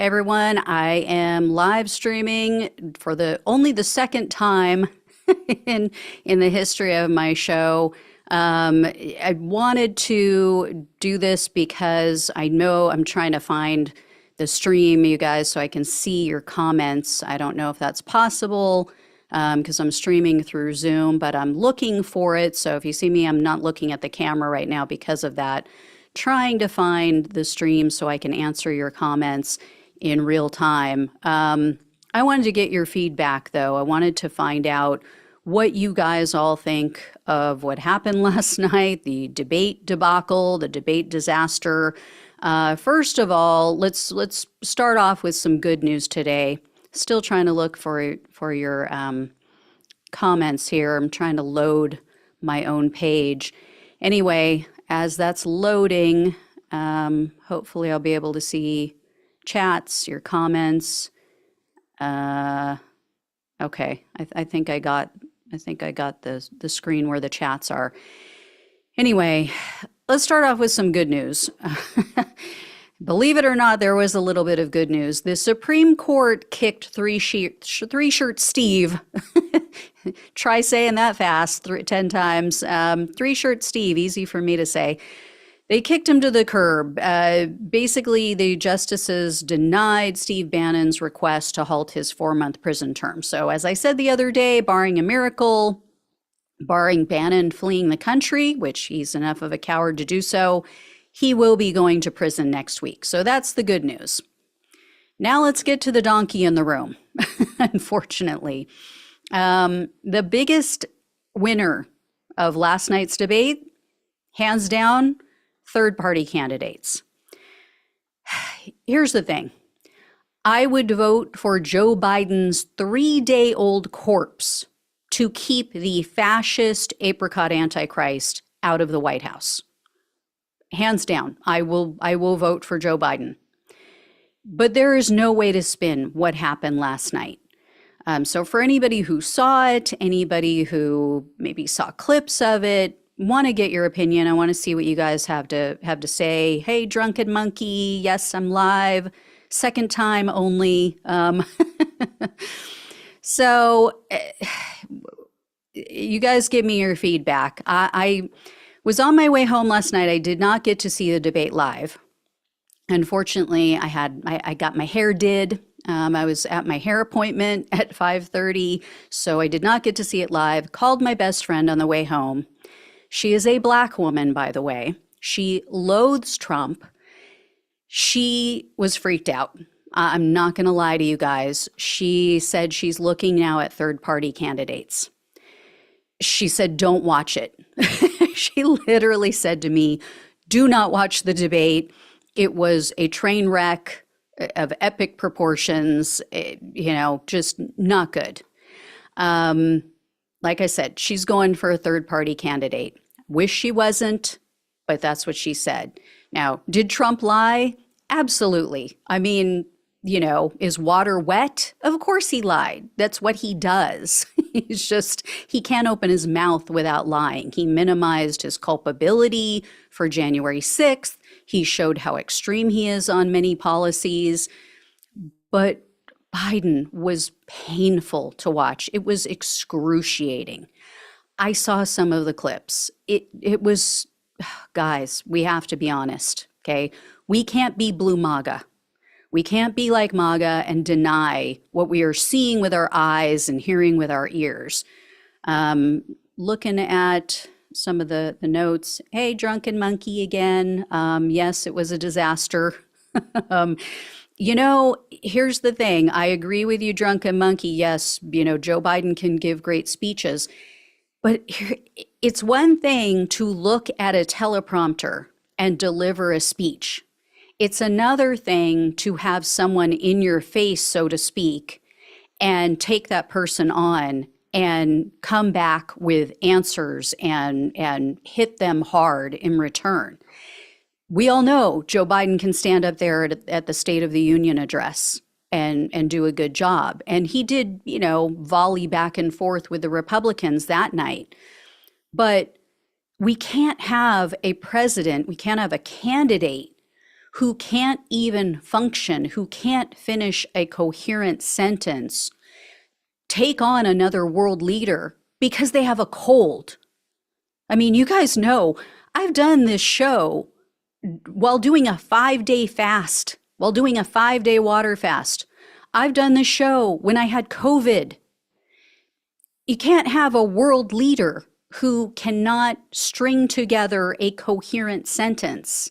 Hey everyone, I am live streaming for the only the second time in the history of my show. I wanted to do this because I know I'm trying to find the stream, you guys, so I can see your comments. I don't know if that's possible because I'm streaming through Zoom, but I'm looking for it. So if you see me, I'm not looking at the camera right now because of that. Trying to find the stream so I can answer your comments in real time. I wanted to get your feedback, though. I wanted to find out what you guys all think of what happened last night, the debate debacle, the debate disaster. First of all, let's start off with some good news today. Still trying to look for your comments here. I'm trying to load my own page. Anyway, as that's loading, hopefully I'll be able to see chats, your comments. Okay, I think I got the screen where the chats are. Anyway, let's start off with some good news. Believe it or not, there was a little bit of good news. The Supreme Court kicked three-shirt Steve. Try saying that fast 10 times. Three-shirt Steve, easy for me to say. They kicked him to the curb. Basically, the justices denied Steve Bannon's request to halt his 4-month prison term. So as I said the other day, barring a miracle, barring Bannon fleeing the country, which he's enough of a coward to do so, he will be going to prison next week. So that's the good news. Now let's get to the donkey in the room, unfortunately. The biggest winner of last night's debate, hands down, third-party candidates. Here's the thing. I would vote for Joe Biden's 3-day-old corpse to keep the fascist apricot antichrist out of the White House. Hands down, I will vote for Joe Biden. But there is no way to spin what happened last night. So for anybody who saw it, anybody who maybe saw clips of it, want to get your opinion. I want to see what you guys have to say. Hey, drunken monkey. Yes, I'm live. Second time only. So you guys give me your feedback. I was on my way home last night. I did not get to see the debate live. Unfortunately, I got my hair did. I was at my hair appointment at 5:30, so I did not get to see it live. Called my best friend on the way home. She is a Black woman, by the way. She loathes Trump. She was freaked out. I'm not going to lie to you guys. She said she's looking now at third-party candidates. She said, don't watch it. She literally said to me, do not watch the debate. It was a train wreck of epic proportions, just not good. Like I said, she's going for a third-party candidate. Wish she wasn't, but that's what she said. Now, did Trump lie? Absolutely. I mean, is water wet? Of course he lied. That's what he does. He can't open his mouth without lying. He minimized his culpability for January 6th. He showed how extreme he is on many policies. But Biden was painful to watch. It was excruciating. I saw some of the clips. It was, guys, we have to be honest, okay? We can't be blue MAGA. We can't be like MAGA and deny what we are seeing with our eyes and hearing with our ears. Looking at some of the notes, hey, drunken monkey again. Yes, it was a disaster. Here's the thing. I agree with you, drunken monkey. Yes, Joe Biden can give great speeches. But it's one thing to look at a teleprompter and deliver a speech. It's another thing to have someone in your face, so to speak, and take that person on and come back with answers and hit them hard in return. We all know Joe Biden can stand up there at the State of the Union address and do a good job. And he did, volley back and forth with the Republicans that night. But we can't have a president, we can't have a candidate who can't even function, who can't finish a coherent sentence, take on another world leader because they have a cold. I mean, you guys know I've done this show while doing a 5-day fast, while doing a 5-day water fast. I've done this show when I had COVID. You can't have a world leader who cannot string together a coherent sentence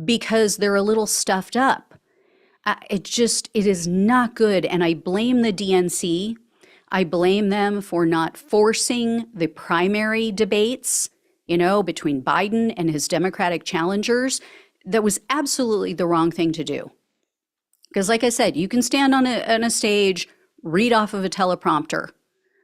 because they're a little stuffed up. It is not good. And I blame the DNC. I blame them for not forcing the primary debates, between Biden and his Democratic challengers. That was absolutely the wrong thing to do. Because like I said, you can stand on a stage, read off of a teleprompter,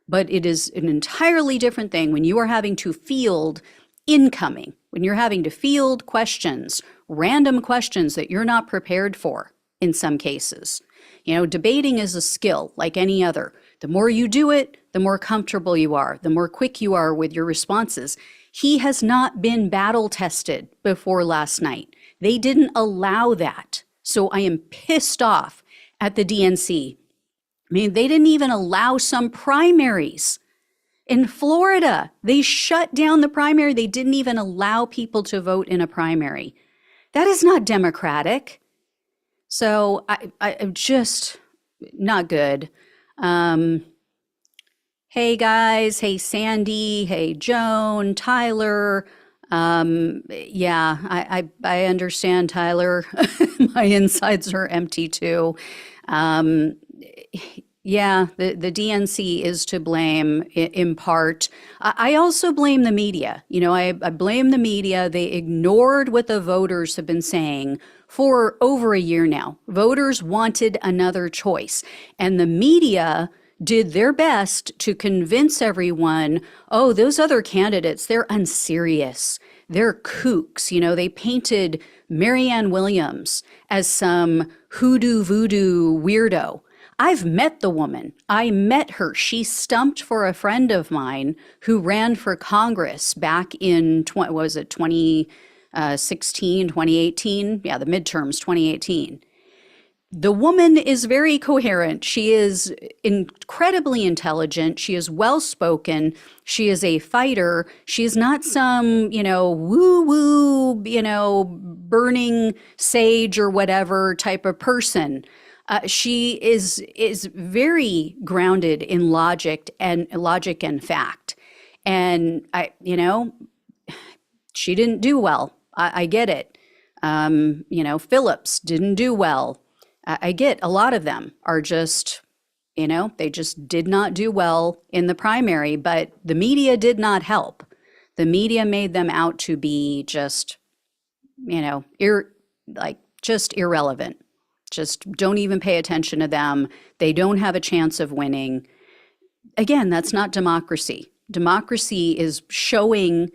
but it is an entirely different thing when you are having to field incoming, when you're having to field questions, random questions that you're not prepared for in some cases. Debating is a skill like any other. The more you do it, the more comfortable you are, the more quick you are with your responses. He has not been battle tested before last night. They didn't allow that. So I am pissed off at the DNC. I mean, they didn't even allow some primaries. In Florida, they shut down the primary. They didn't even allow people to vote in a primary. That is not democratic. So I'm just not good. Hey guys, hey Sandy, hey Joan, Tyler. Yeah, I understand, Tyler. My insides are empty too. Yeah, the DNC is to blame in part. I also blame the media. I blame the media. They ignored what the voters have been saying for over a year now. Voters wanted another choice, and the media did their best to convince everyone, oh, those other candidates, they're unserious. They're kooks. They painted Marianne Williams as some hoodoo voodoo weirdo. I've met the woman. I met her. She stumped for a friend of mine who ran for Congress back in, 2016, 2018? Yeah, the midterms, 2018. The woman is very coherent. She is incredibly intelligent. She is well-spoken. She is a fighter. She is not some, woo-woo, burning sage or whatever type of person. She is very grounded in logic and fact. And she didn't do well. I get it. Phillips didn't do well. I get a lot of them are just, they just did not do well in the primary, but the media did not help. The media made them out to be just, just irrelevant. Just don't even pay attention to them. They don't have a chance of winning. Again, that's not democracy. Democracy is showing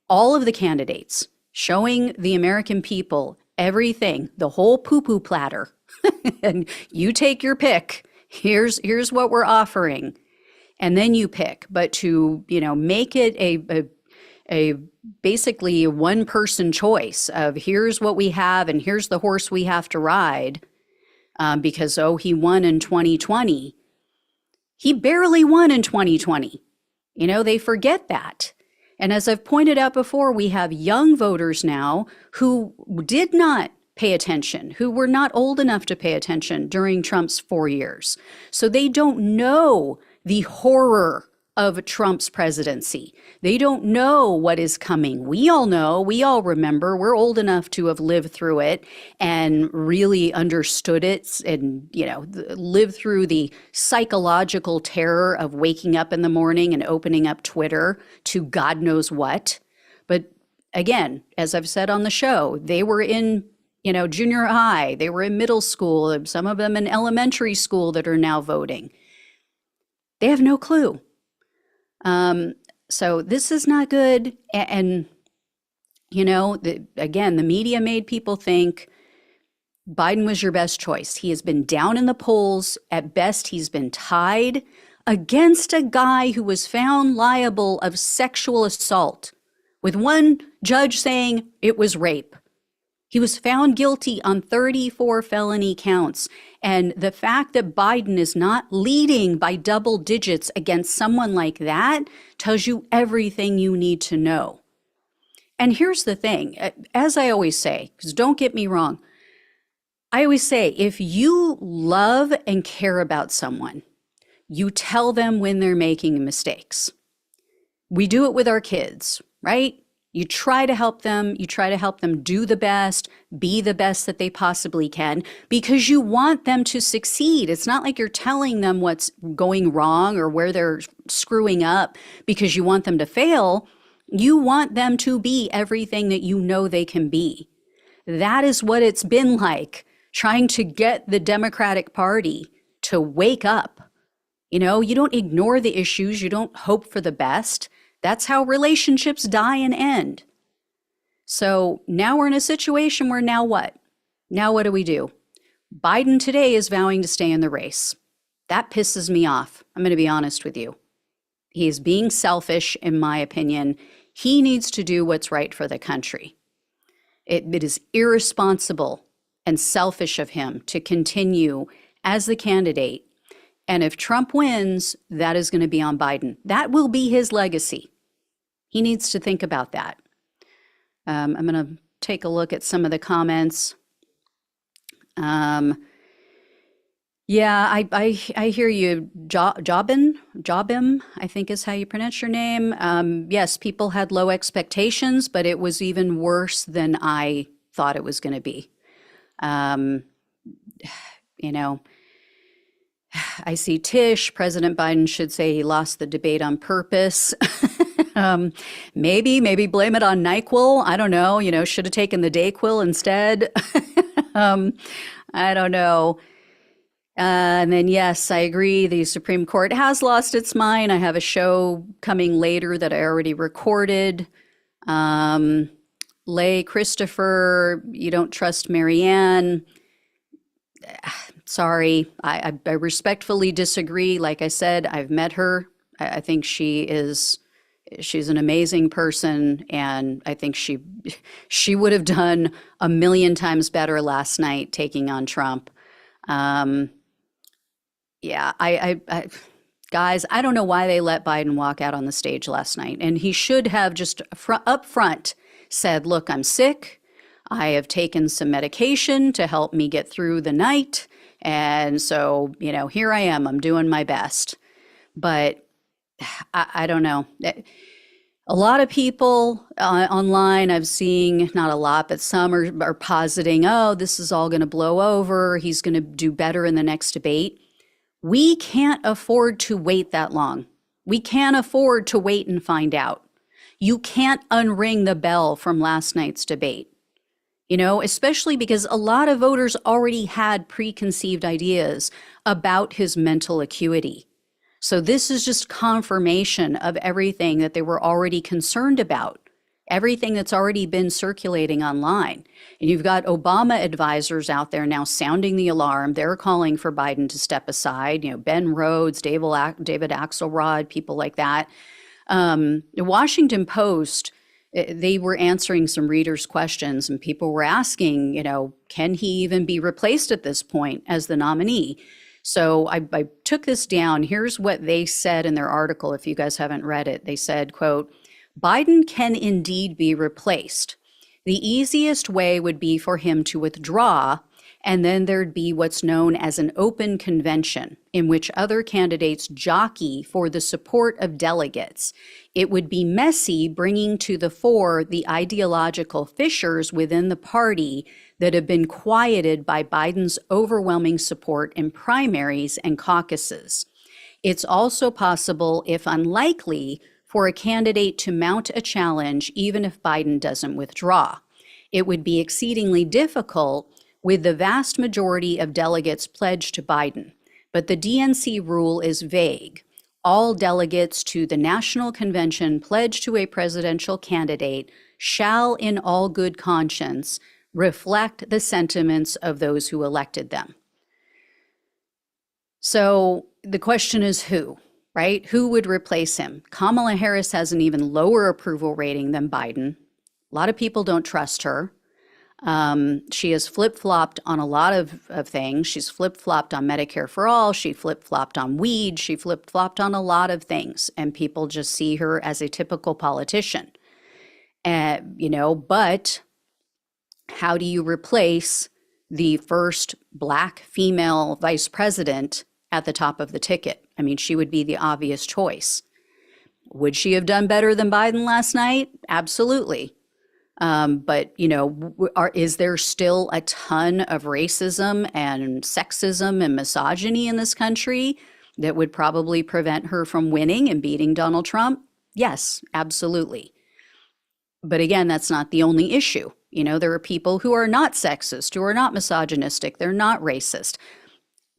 all of the candidates, showing the American people everything, the whole poo-poo platter. And you take your pick. Here's what we're offering. And then you pick. But to, make it a basically one person choice of here's what we have and here's the horse we have to ride. Because, he won in 2020. He barely won in 2020. They forget that. And as I've pointed out before, we have young voters now who did not pay attention, who were not old enough to pay attention during Trump's 4 years. So they don't know the horror of Trump's presidency. They don't know what is coming. We all know, we all remember, we're old enough to have lived through it and really understood it and, lived through the psychological terror of waking up in the morning and opening up Twitter to God knows what. But again, as I've said on the show, they were in junior high, they were in middle school, some of them in elementary school that are now voting. They have no clue. So this is not good. And again, the media made people think Biden was your best choice. He has been down in the polls. At best, he's been tied against a guy who was found liable of sexual assault, with one judge saying it was rape. He was found guilty on 34 felony counts. And the fact that Biden is not leading by double digits against someone like that tells you everything you need to know. And here's the thing, as I always say, because don't get me wrong, I always say, if you love and care about someone, you tell them when they're making mistakes. We do it with our kids, right? You try to help them. You try to help them do the best, be the best that they possibly can, because you want them to succeed. It's not like you're telling them what's going wrong or where they're screwing up because you want them to fail. You want them to be everything that you know they can be. That is what it's been like trying to get the Democratic Party to wake up. You know, you don't ignore the issues. You don't hope for the best. That's how relationships die and end. So now we're in a situation where now what? Now what do? Biden today is vowing to stay in the race. That pisses me off. I'm going to be honest with you. He is being selfish, in my opinion. He needs to do what's right for the country. It is irresponsible and selfish of him to continue as the candidate. And if Trump wins, that is going to be on Biden. That will be his legacy. He needs to think about that. I'm going to take a look at some of the comments. Yeah, I hear you. Jobim, I think is how you pronounce your name. Yes, people had low expectations, but it was even worse than I thought it was going to be. You know, I see Tish, President Biden should say he lost the debate on purpose. Maybe blame it on NyQuil. I don't know, should have taken the DayQuil instead. I don't know. And then, yes, I agree. The Supreme Court has lost its mind. I have a show coming later that I already recorded. Lay Christopher, you don't trust Marianne. Sorry, I respectfully disagree. Like I said, I've met her. I think she's an amazing person, and I think she would have done a million times better last night taking on Trump. Yeah, guys, I don't know why they let Biden walk out on the stage last night, and he should have just up front said, look, I'm sick. I have taken some medication to help me get through the night. And so, here I am, I'm doing my best. But I don't know. A lot of people online I've seen, not a lot, but some are positing, oh, this is all going to blow over. He's going to do better in the next debate. We can't afford to wait that long. We can't afford to wait and find out. You can't unring the bell from last night's debate. Especially because a lot of voters already had preconceived ideas about his mental acuity. So this is just confirmation of everything that they were already concerned about, everything that's already been circulating online. And you've got Obama advisors out there now sounding the alarm. They're calling for Biden to step aside, Ben Rhodes, David Axelrod, people like that. The Washington Post, they were answering some readers' questions, and people were asking, can he even be replaced at this point as the nominee? So I took this down. Here's what they said in their article, if you guys haven't read it. They said, quote, Biden can indeed be replaced. The easiest way would be for him to withdraw, and then there'd be what's known as an open convention in which other candidates jockey for the support of delegates. It would be messy, bringing to the fore the ideological fissures within the party that have been quieted by Biden's overwhelming support in primaries and caucuses. It's also possible, if unlikely, for a candidate to mount a challenge even if Biden doesn't withdraw. It would be exceedingly difficult with the vast majority of delegates pledged to Biden, but the DNC rule is vague. All delegates to the National Convention pledged to a presidential candidate shall, in all good conscience, reflect the sentiments of those who elected them. So the question is who, right? Who would replace him? Kamala Harris has an even lower approval rating than Biden. A lot of people don't trust her. She has flip-flopped on a lot of things. She's flip-flopped on Medicare for all. She flip-flopped on weed. She flip-flopped on a lot of things. And people just see her as a typical politician. But how do you replace the first Black female vice president at the top of the ticket? I mean, she would be the obvious choice. Would she have done better than Biden last night? Absolutely. But, is there still a ton of racism and sexism and misogyny in this country that would probably prevent her from winning and beating Donald Trump? Yes, absolutely. But again, that's not the only issue. There are people who are not sexist, who are not misogynistic, they're not racist.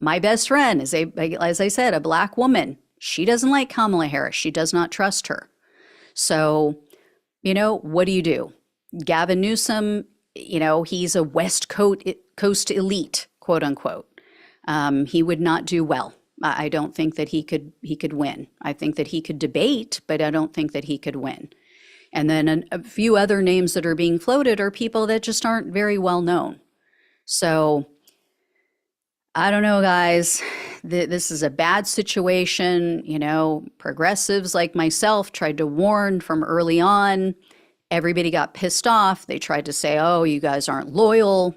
My best friend is, as I said, a Black woman. She doesn't like Kamala Harris. She does not trust her. So, what do? Gavin Newsom, he's a West Coast elite, quote unquote. He would not do well. I don't think that he could win. I think that he could debate, but I don't think that he could win. And then a few other names that are being floated are people that just aren't very well known. So I don't know, guys. This is a bad situation. Progressives like myself tried to warn from early on. Everybody got pissed off. They tried to say, oh, you guys aren't loyal.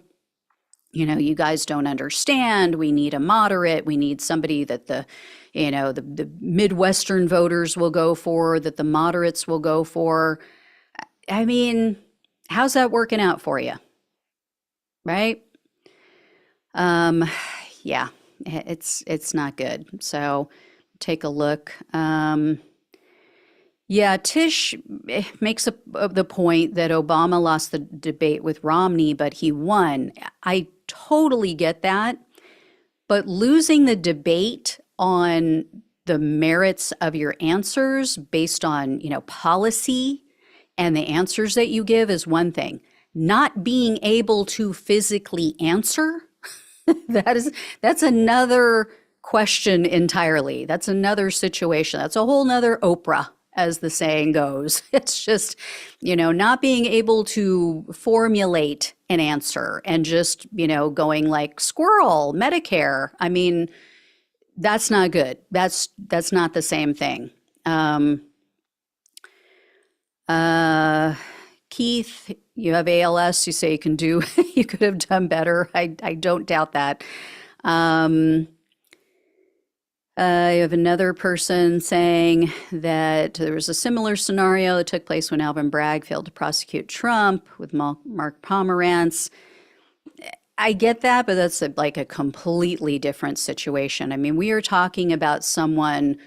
You guys don't understand. We need a moderate. We need somebody that the Midwestern voters will go for, that the moderates will go for. I mean, how's that working out for you? Right? Yeah, it's not good. So take a look. Yeah, Tish makes the point that Obama lost the debate with Romney, but he won. I totally get that. But losing the debate on the merits of your answers based on, policy and the answers that you give is one thing. Not being able to physically answer, that's another question entirely. That's another situation. That's a whole nother Oprah, as the saying goes. It's just, not being able to formulate an answer and just, going like squirrel, Medicare. I mean, that's not good. That's not the same thing. Keith, you have ALS. You say you could have done better. I don't doubt that. You have another person saying that there was a similar scenario that took place when Alvin Bragg failed to prosecute Trump with Mark Pomerantz. I get that, but that's like a completely different situation. I mean, we are talking about someone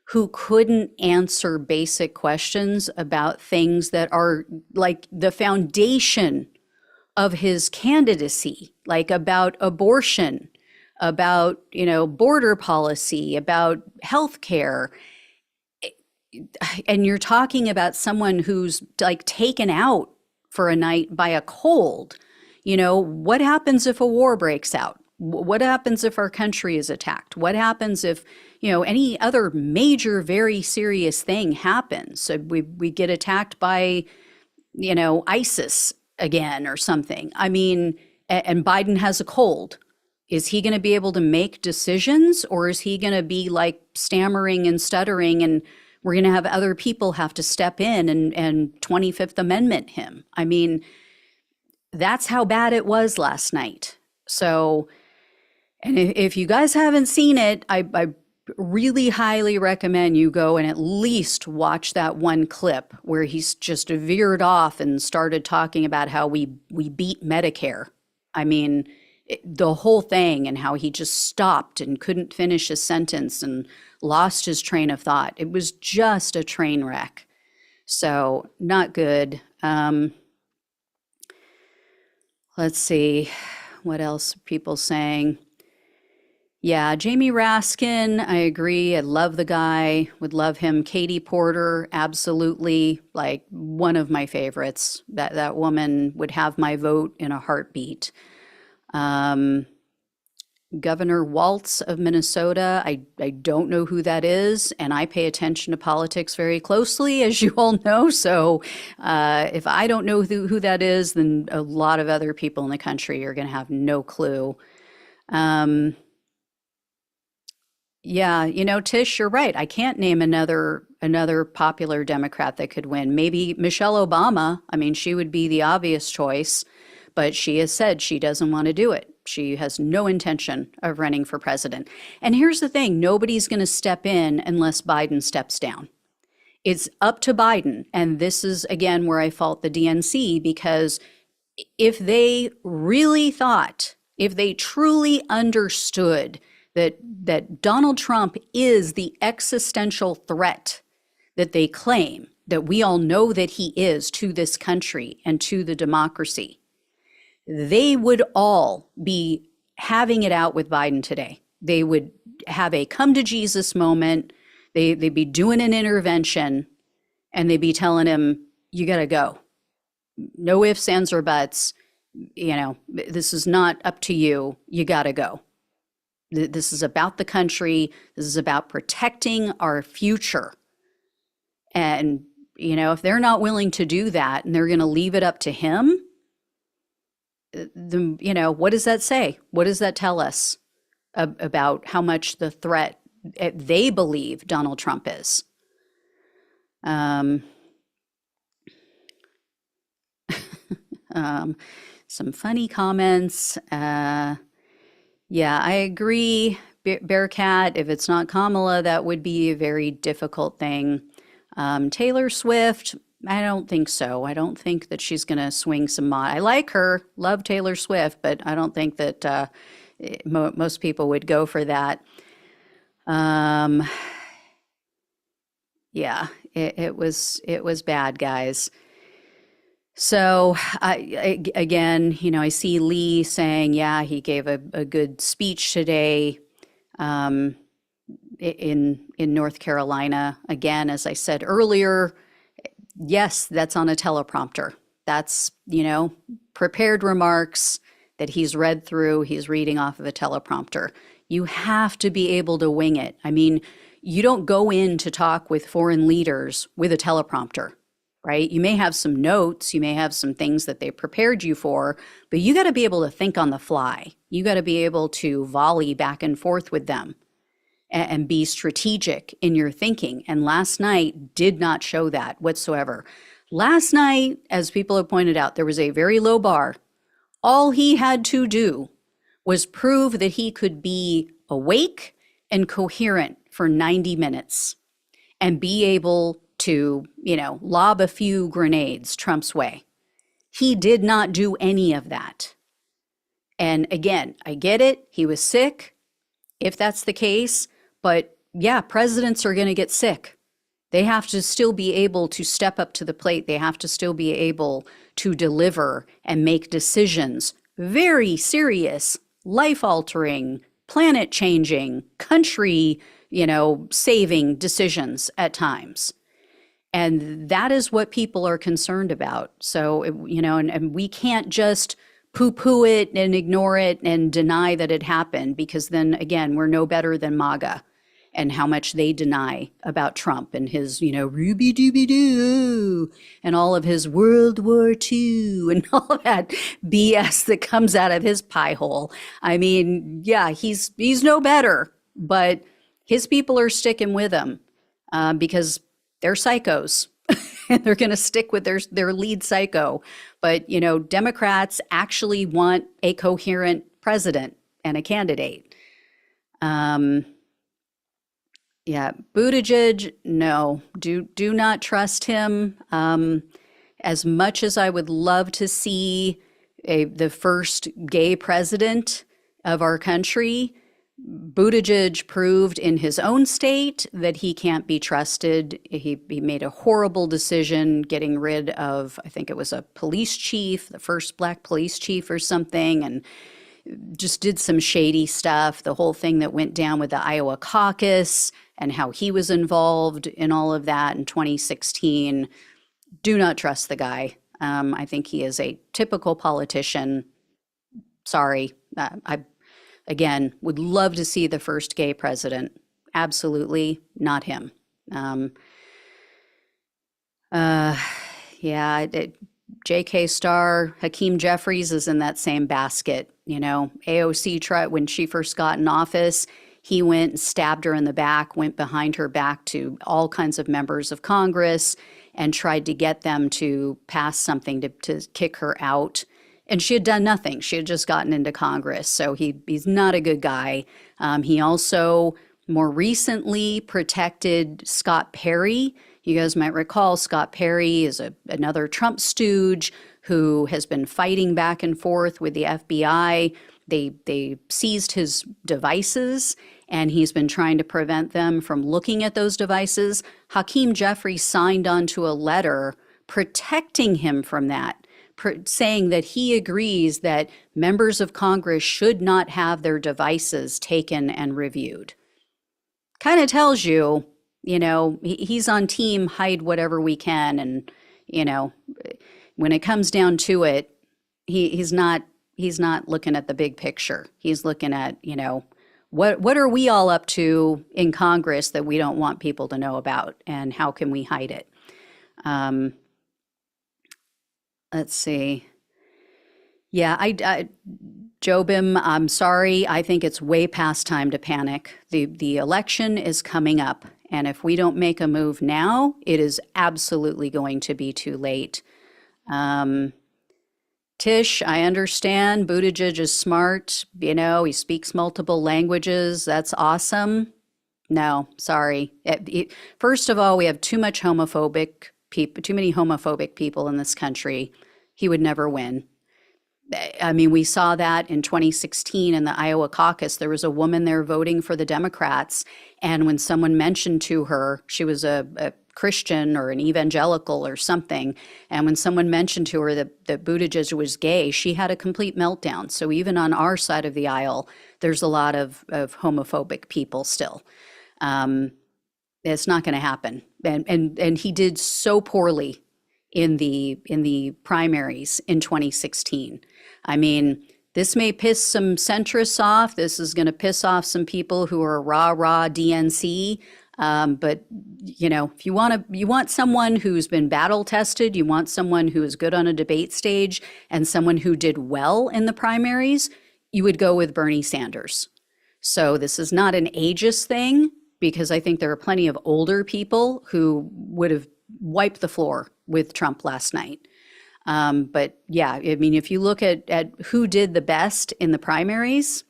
who couldn't answer basic questions about things that are like the foundation of his candidacy, like about abortion, about, border policy, about healthcare. And you're talking about someone who's like taken out for a night by a cold. What happens if a war breaks out? What happens if our country is attacked? What happens if, any other major, very serious thing happens? So we get attacked by, ISIS again or something. I mean, and Biden has a cold. Is he going to be able to make decisions, or is he going to be like stammering and stuttering, and we're going to have other people have to step in and 25th Amendment him? I mean, that's how bad it was last night. So, and if you guys haven't seen it, I really highly recommend you go and at least watch that one clip where he's just veered off and started talking about how we beat Medicare. I mean, the whole thing, and how he just stopped and couldn't finish his sentence and lost his train of thought. It was just a train wreck. So not good. Let's see, what else are people saying? Yeah, Jamie Raskin, I agree. I love the guy, would love him. Katie Porter, absolutely, like one of my favorites. That woman would have my vote in a heartbeat. Governor Waltz of Minnesota. I don't know who that is, and I pay attention to politics very closely, as you all know. So if I don't know who that is, then a lot of other people in the country are going to have no clue. Um, yeah, Tish, you're right. I can't name another popular Democrat that could win. Maybe Michelle Obama. I mean, she would be the obvious choice, but she has said she doesn't want to do it. She has no intention of running for president. And here's the thing, nobody's going to step in unless Biden steps down. It's up to Biden. And this is, again, where I fault the DNC, because if they really thought, if they truly understood that Donald Trump is the existential threat that they claim, that we all know that he is to this country and to the democracy, they would all be having it out with Biden today. They would have a come to Jesus moment. They'd be doing an intervention, and they'd be telling him, you got to go. No ifs, ands, or buts. This is not up to you. You got to go. This is about the country. This is about protecting our future. And, if they're not willing to do that and they're going to leave it up to him, then, what does that say? What does that tell us about how much the threat they believe Donald Trump is? Some funny comments. Yeah, I agree. Bearcat, if it's not Kamala, that would be a very difficult thing. Taylor Swift, I don't think so. I don't think that she's going to swing some. I like her, love Taylor Swift, but I don't think that most people would go for that. Yeah, it was bad, guys. So again, I see Lee saying, yeah, he gave a good speech today in North Carolina. Again, as I said earlier, yes, that's on a teleprompter. That's, prepared remarks that he's read through. He's reading off of a teleprompter. You have to be able to wing it. I mean, you don't go in to talk with foreign leaders with a teleprompter. Right? You may have some notes, you may have some things that they prepared you for, but you got to be able to think on the fly. You got to be able to volley back and forth with them and be strategic in your thinking. And last night did not show that whatsoever. Last night, as people have pointed out, there was a very low bar. All he had to do was prove that he could be awake and coherent for 90 minutes and be able to, lob a few grenades Trump's way. He did not do any of that. And again, I get it. He was sick, if that's the case. But yeah, presidents are going to get sick. They have to still be able to step up to the plate. They have to still be able to deliver and make decisions, very serious, life-altering, planet-changing, country, saving decisions at times. And that is what people are concerned about. So, and we can't just poo-poo it and ignore it and deny that it happened, because then, again, we're no better than MAGA and how much they deny about Trump and his, Ruby-dooby-doo and all of his World War II and all that BS that comes out of his pie hole. I mean, yeah, he's no better, but his people are sticking with him because they're psychos and they're going to stick with their lead psycho. But, Democrats actually want a coherent president and a candidate. Yeah, Buttigieg, no, do not trust him. As much as I would love to see the first gay president of our country, Buttigieg proved in his own state that he can't be trusted. He made a horrible decision getting rid of, I think it was a police chief, the first black police chief or something, and just did some shady stuff. The whole thing that went down with the Iowa caucus and how he was involved in all of that in 2016. Do not trust the guy. I think he is a typical politician. Sorry, again, would love to see the first gay president. Absolutely not him. Um, uh, yeah, J.K. Starr, Hakeem Jeffries is in that same basket. You know, AOC tried when she first got in office. He went and stabbed her in the back, went behind her back to all kinds of members of Congress and tried to get them to pass something to kick her out. And she had done nothing. She had just gotten into Congress. So he's not a good guy. He also more recently protected Scott Perry. You guys might recall Scott Perry is another Trump stooge who has been fighting back and forth with the FBI. They seized his devices, and he's been trying to prevent them from looking at those devices. Hakeem Jeffries signed onto a letter protecting him from that, saying that he agrees that members of Congress should not have their devices taken and reviewed. Kind of tells you, you know, he's on team hide whatever we can. And, you know, when it comes down to it, he's not looking at the big picture. He's looking at, you know, what are we all up to in Congress that we don't want people to know about, and how can we hide it? Let's see. Yeah, Jobim, I'm sorry. I think it's way past time to panic. The election is coming up, and if we don't make a move now, it is absolutely going to be too late. Tish, I understand. Buttigieg is smart. You know, he speaks multiple languages. That's awesome. No, sorry. First of all, we have too many homophobic people in this country. He would never win. I mean, we saw that in 2016 in the Iowa caucus. There was a woman there voting for the Democrats. And when someone mentioned to her, she was a Christian or an evangelical or something, and when someone mentioned to her that Buttigieg was gay, she had a complete meltdown. So even on our side of the aisle, there's a lot of homophobic people still. It's not going to happen. And he did so poorly in the primaries in 2016. I mean, this may piss some centrists off. This is going to piss off some people who are rah DNC. But you know, if you want someone who's been battle tested, you want someone who is good on a debate stage, and someone who did well in the primaries, you would go with Bernie Sanders. So this is not an ageist thing, because I think there are plenty of older people who would have wiped the floor with Trump last night. But yeah, I mean, if you look at who did the best in the primaries,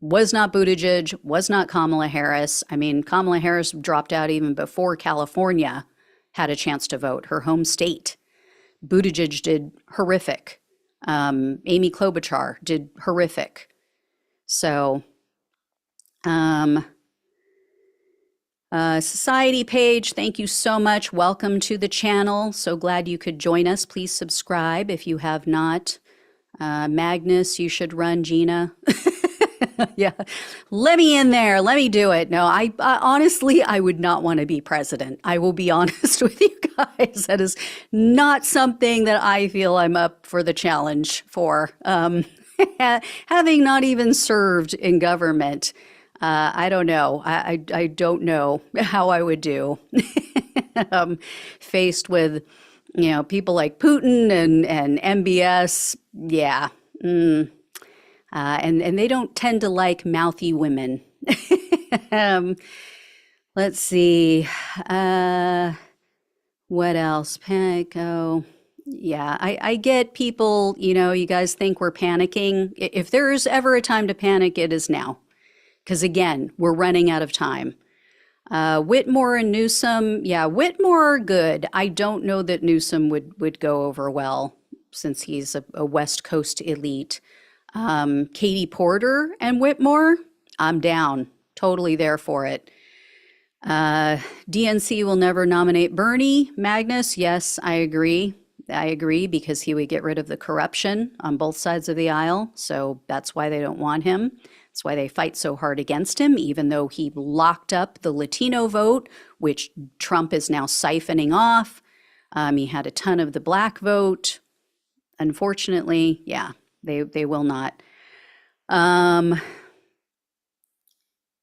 was not Buttigieg, was not Kamala Harris. I mean, Kamala Harris dropped out even before California had a chance to vote, her home state. Buttigieg did horrific. Amy Klobuchar did horrific. So, Society page, thank you so much. Welcome to the channel. So glad you could join us. Please subscribe if you have not. Magnus, you should run, Gina. Yeah, let me in there. Let me do it. No, I honestly, I would not want to be president. I will be honest with you guys. That is not something that I feel I'm up for the challenge for. Having not even served in government, I don't know. I don't know how I would do faced with, you know, people like Putin and MBS. Yeah. And they don't tend to like mouthy women. Let's see. What else? Panic. Oh, yeah. I get people, you know, you guys think we're panicking. If there is ever a time to panic, it is now. Because again, we're running out of time. Whitmore and Newsom. Yeah, Whitmore, good. I don't know that Newsom would go over well since he's a West Coast elite. Katie Porter and Whitmore, I'm down. Totally there for it. DNC will never nominate Bernie. Magnus, yes, I agree. I agree, because he would get rid of the corruption on both sides of the aisle. So that's why they don't want him. That's why they fight so hard against him, even though he locked up the Latino vote, which Trump is now siphoning off. He had a ton of the black vote. Unfortunately, yeah. They will not. Um,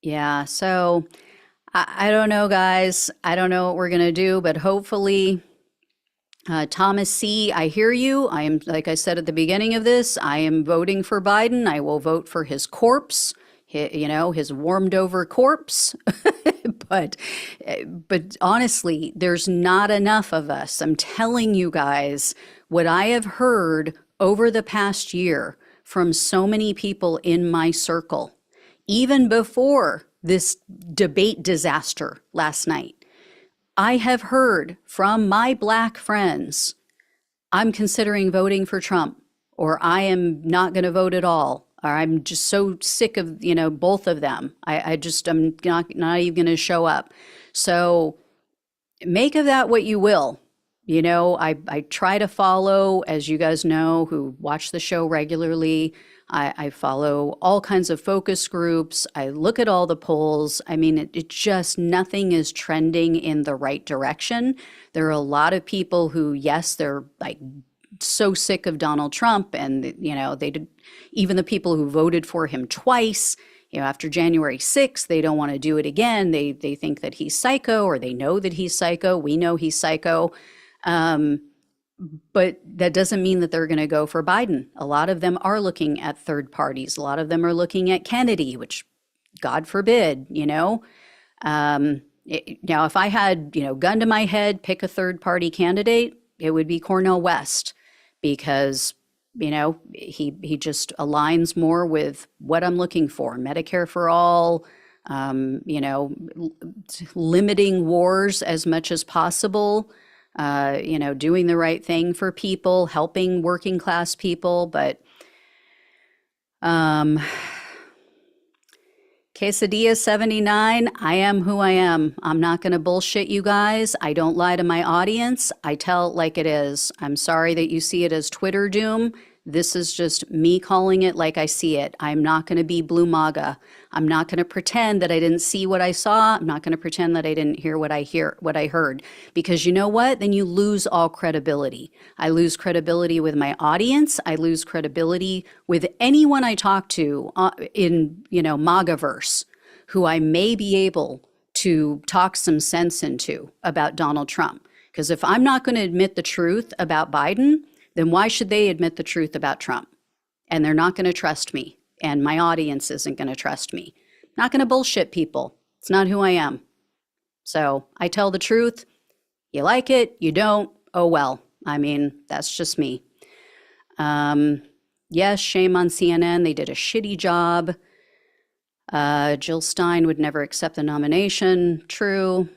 yeah, so I don't know, guys. I don't know what we're gonna do, but hopefully, Thomas C., I hear you. I am, like I said at the beginning of this, I am voting for Biden. I will vote for his corpse, his warmed over corpse. But, but honestly, there's not enough of us. I'm telling you guys, what I have heard over the past year from so many people in my circle, even before this debate disaster last night, I have heard from my black friends, I'm considering voting for Trump, or I am not going to vote at all, or I'm just so sick of, both of them. I'm not even going to show up. So make of that what you will. I try to follow, as you guys know, who watch the show regularly. I follow all kinds of focus groups. I look at all the polls. I mean, it just, nothing is trending in the right direction. There are a lot of people who, yes, they're like so sick of Donald Trump, and they did, even the people who voted for him twice, after January 6th, they don't want to do it again. They think that he's psycho, or they know that he's psycho. We know he's psycho. Um, but that doesn't mean that they're going to go for Biden. A lot of them are looking at third parties. A lot of them are looking at Kennedy, which, God forbid, Now, if I had, gun to my head, pick a third party candidate, it would be Cornel West, because he just aligns more with what I'm looking for: Medicare for all, limiting wars as much as possible, doing the right thing for people, helping working class people. But um, Quesadilla 79, I am who I am. I'm not going to bullshit you guys. I don't lie to my audience. I tell it like it is. I'm sorry that you see it as Twitter doom. This is just me calling it like I see it. I'm not going to be blue MAGA. I'm not going to pretend that I didn't see what I saw. I'm not going to pretend that I didn't hear what I heard. Because you know what? Then you lose all credibility. I lose credibility with my audience. I lose credibility with anyone I talk to in, MAGAverse, who I may be able to talk some sense into about Donald Trump. Because if I'm not going to admit the truth about Biden, then why should they admit the truth about Trump? And they're not going to trust me, and my audience isn't going to trust me. I'm not going to bullshit people. It's not who I am. So I tell the truth. You like it, you don't, oh well. I mean, that's just me. Yes, shame on CNN. They did a shitty job. Jill Stein would never accept the nomination. True.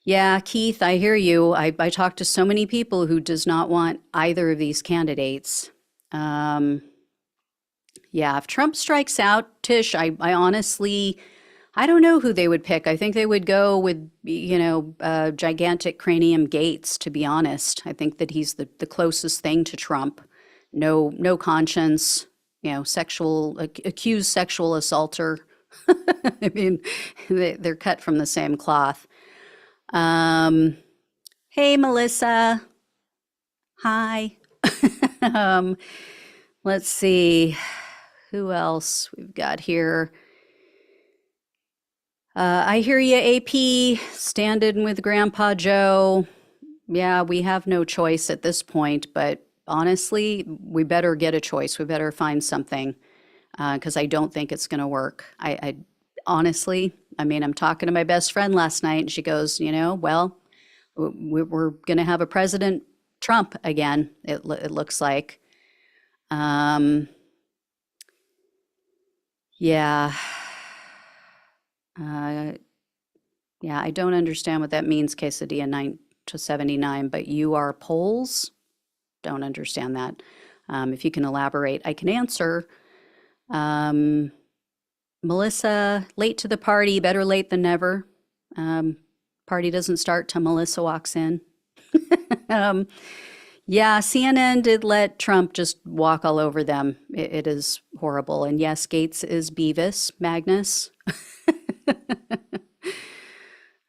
Yeah, Keith, I hear you. I talk to so many people who does not want either of these candidates. Yeah, if Trump strikes out, Tish, I honestly, I don't know who they would pick. I think they would go with, gigantic cranium Gates, to be honest. I think that he's the closest thing to Trump. No conscience, accused sexual assaulter. I mean, they're cut from the same cloth. Hey, Melissa. Hi. um, let's see who else we've got here. I hear you, AP, standing with Grandpa Joe. Yeah, we have no choice at this point, but honestly, we better get a choice. We better find something, because I don't think it's going to work. I honestly, I mean, I'm talking to my best friend last night, and she goes, well, we're going to have a President Trump again, it looks like. Yeah. Yeah, I don't understand what that means, Quesadilla 9 to 79, but you are polls? Don't understand that. If you can elaborate, I can answer. Melissa, late to the party, better late than never. Party doesn't start till Melissa walks in. Yeah, CNN did let Trump just walk all over them. It is horrible. And yes, Gates is Beavis, Magnus.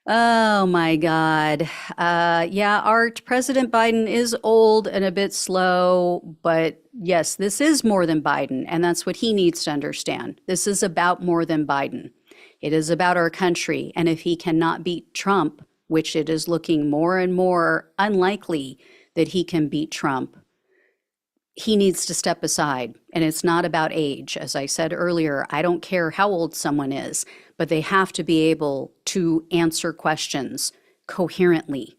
Oh my God. Yeah, our President Biden is old and a bit slow, but yes, this is more than Biden, and that's what he needs to understand. This is about more than Biden. It is about our country, and if he cannot beat Trump, which it is looking more and more unlikely that he can beat Trump, he needs to step aside. And it's not about age. As I said earlier, I don't care how old someone is, but they have to be able to answer questions coherently.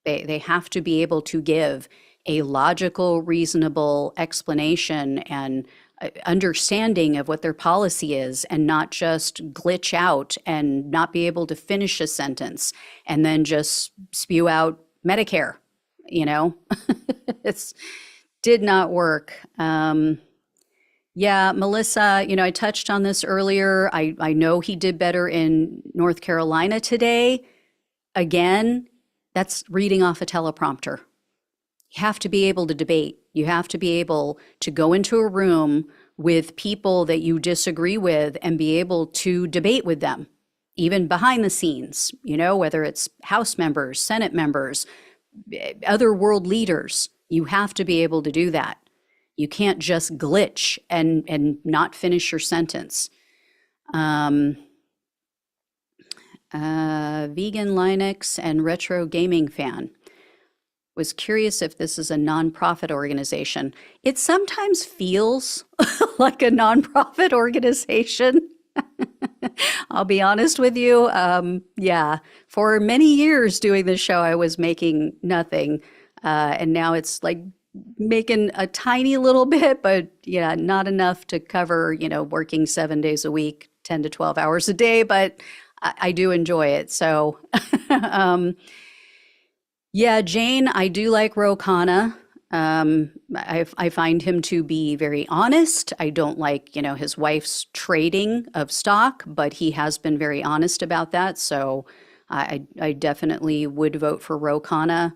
They have to be able to give a logical, reasonable explanation and understanding of what their policy is, and not just glitch out and not be able to finish a sentence and then just spew out Medicare, you know? It's did not work. Yeah, Melissa, I touched on this earlier. I know he did better in North Carolina today. Again, that's reading off a teleprompter. You have to be able to debate. You have to be able to go into a room with people that you disagree with and be able to debate with them, even behind the scenes, whether it's House members, Senate members, other world leaders. You have to be able to do that. You can't just glitch and not finish your sentence. Vegan Linux and retro gaming fan. Was curious if this is a nonprofit organization. It sometimes feels like a nonprofit organization. I'll be honest with you. Yeah, for many years doing this show, I was making nothing. And now it's like making a tiny little bit, but yeah, not enough to cover, working 7 days a week, 10 to 12 hours a day, but I do enjoy it. So, yeah, Jane, I do like Ro Khanna. I find him to be very honest. I don't like, his wife's trading of stock, but he has been very honest about that. So I definitely would vote for Ro Khanna.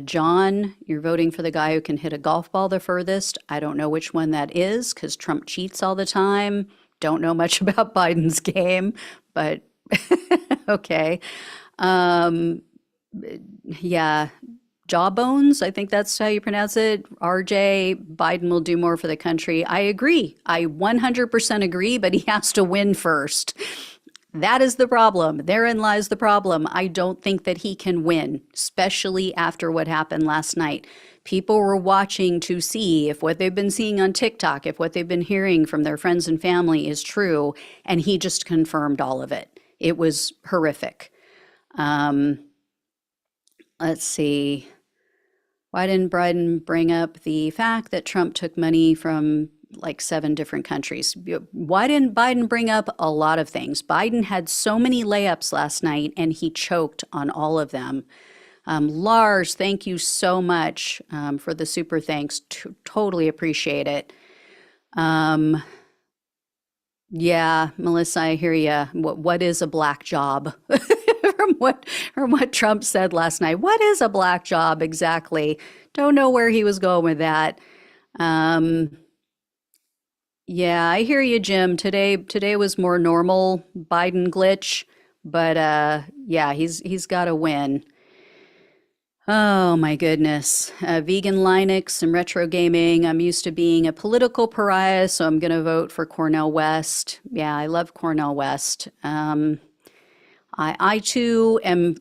John, you're voting for the guy who can hit a golf ball the furthest. I don't know which one that is because Trump cheats all the time. Don't know much about Biden's game, but okay. Um, yeah, Jawbones, I think that's how you pronounce it. RJ, Biden will do more for the country. I agree. I 100% agree, but he has to win first. That is the problem. Therein lies the problem. I don't think that he can win, especially after what happened last night. People were watching to see if what they've been seeing on TikTok, if what they've been hearing from their friends and family is true, and he just confirmed all of it. It was horrific. Let's see. Why didn't Biden bring up the fact that Trump took money from like 7 different countries? Why didn't Biden bring up a lot of things? Biden had so many layups last night and he choked on all of them. Lars, thank you so much for the super thanks. Totally appreciate it. Yeah, Melissa, I hear you. What is a black job? from what Trump said last night. What is a black job exactly? Don't know where he was going with that. Um, yeah, I hear you, Jim. Today was more normal Biden glitch, but yeah, he's got to win. Oh my goodness. Vegan Linux and retro gaming. I'm used to being a political pariah, so I'm going to vote for Cornell West. Yeah, I love Cornell West. I too am.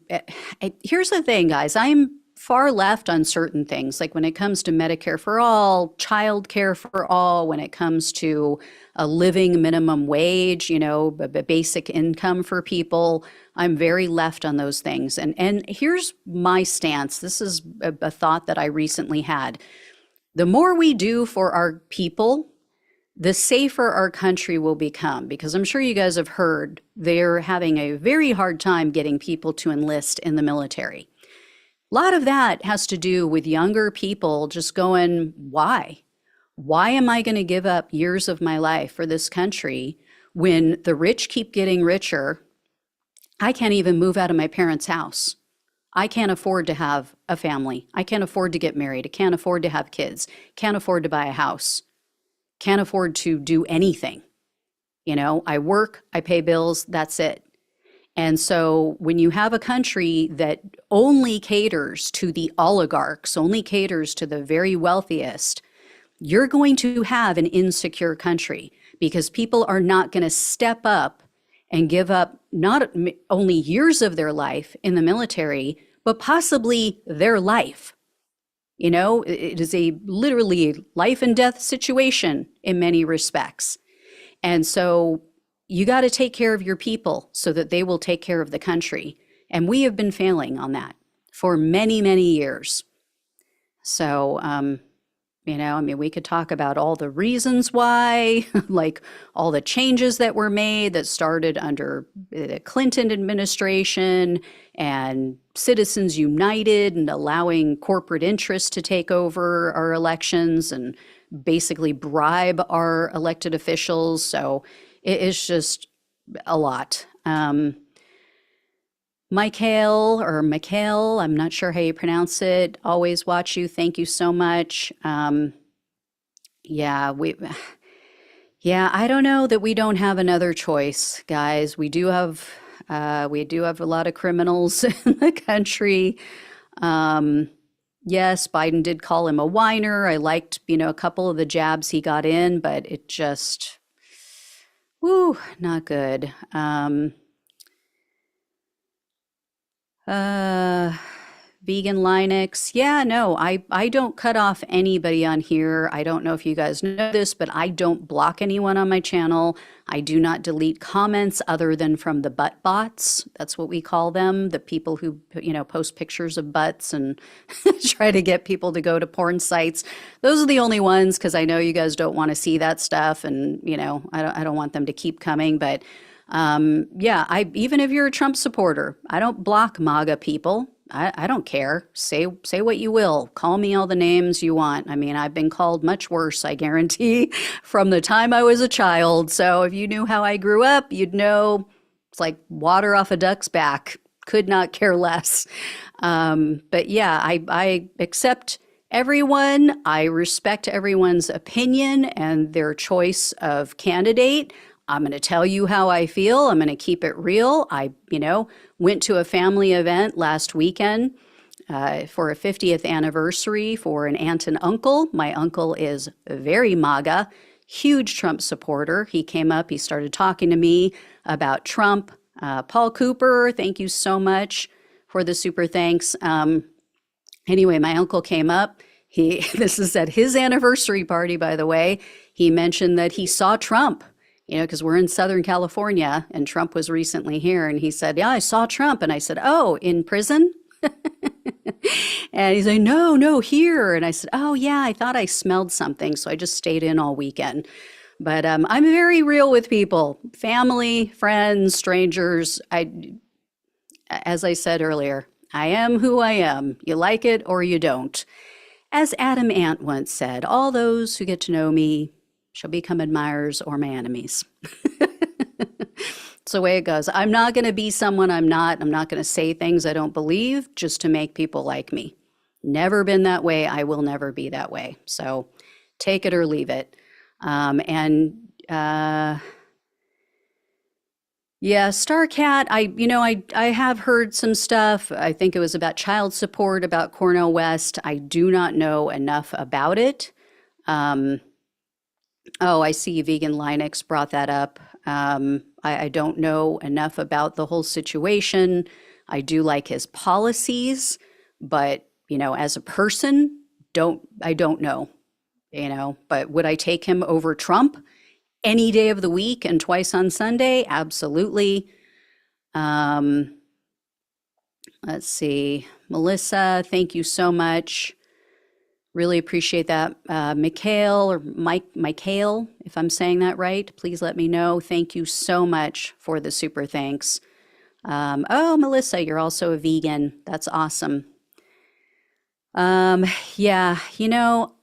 Here's the thing, guys. I'm far left on certain things, like when it comes to Medicare for all, child care for all, when it comes to a living minimum wage, basic income for people. I'm very left on those things. And here's my stance. This is a thought that I recently had. The more we do for our people, the safer our country will become, because I'm sure you guys have heard they're having a very hard time getting people to enlist in the military. A lot of that has to do with younger people just going, why? Why am I going to give up years of my life for this country when the rich keep getting richer? I can't even move out of my parents' house. I can't afford to have a family. I can't afford to get married. I can't afford to have kids. Can't afford to buy a house. Can't afford to do anything. I work, I pay bills, that's it. And so when you have a country that only caters to the oligarchs, only caters to the very wealthiest, you're going to have an insecure country because people are not going to step up and give up not only years of their life in the military, but possibly their life. You know, it is a literally life and death situation in many respects. And so you got to take care of your people so that they will take care of the country. And we have been failing on that for many, many years. So, you know, I mean, we could talk about all the reasons why, like all the changes that were made that started under the Clinton administration and Citizens United and allowing corporate interests to take over our elections and basically bribe our elected officials. So it is just a lot. Michael, I'm not sure how you pronounce it. Always watch you. Thank you so much. Yeah, yeah, I don't know that we don't have another choice, guys. We do have a lot of criminals in the country. Yes, Biden did call him a whiner. I liked, a couple of the jabs he got in, but it just, woo, not good. Uh, Vegan Linux. Yeah, no, I don't cut off anybody on here. I don't know if you guys know this, but I don't block anyone on my channel. I do not delete comments other than from the butt bots. That's what we call them, the people who, post pictures of butts and try to get people to go to porn sites. Those are the only ones because I know you guys don't want to see that stuff, and I don't want them to keep coming, but yeah, even if you're a Trump supporter, I don't block MAGA people. I don't care. Say what you will. Call me all the names you want. I mean, I've been called much worse, I guarantee, from the time I was a child. So if you knew how I grew up, you'd know it's like water off a duck's back. Could not care less. But yeah, I accept everyone. I respect everyone's opinion and their choice of candidate. I'm going to tell you how I feel. I'm going to keep it real. I, went to a family event last weekend for a 50th anniversary for an aunt and uncle. My uncle is very MAGA, huge Trump supporter. He came up, he started talking to me about Trump. Paul Cooper, thank you so much for the super thanks. Anyway, my uncle came up. This is at his anniversary party, by the way. He mentioned that he saw Trump. Because we're in Southern California and Trump was recently here. And he said, yeah, I saw Trump. And I said, oh, in prison? And he's like, no, here. And I said, oh, yeah, I thought I smelled something. So I just stayed in all weekend. But I'm very real with people, family, friends, strangers. As I said earlier, I am who I am. You like it or you don't. As Adam Ant once said, all those who get to know me shall become admirers or my enemies. It's the way it goes. I'm not going to be someone I'm not. I'm not going to say things I don't believe just to make people like me. Never been that way. I will never be that way. So take it or leave it. Yeah, Starcat, I have heard some stuff. I think it was about child support, about Cornel West. I do not know enough about it. Oh, I see Vegan Linux brought that up. I don't know enough about the whole situation. I do like his policies, but, as a person, I don't know, but would I take him over Trump any day of the week and twice on Sunday? Absolutely. Let's see. Melissa, thank you so much. Really appreciate that. Mikhail or Mikhail, if I'm saying that right, please let me know. Thank you so much for the super thanks. Oh, Melissa, you're also a vegan. That's awesome. Yeah,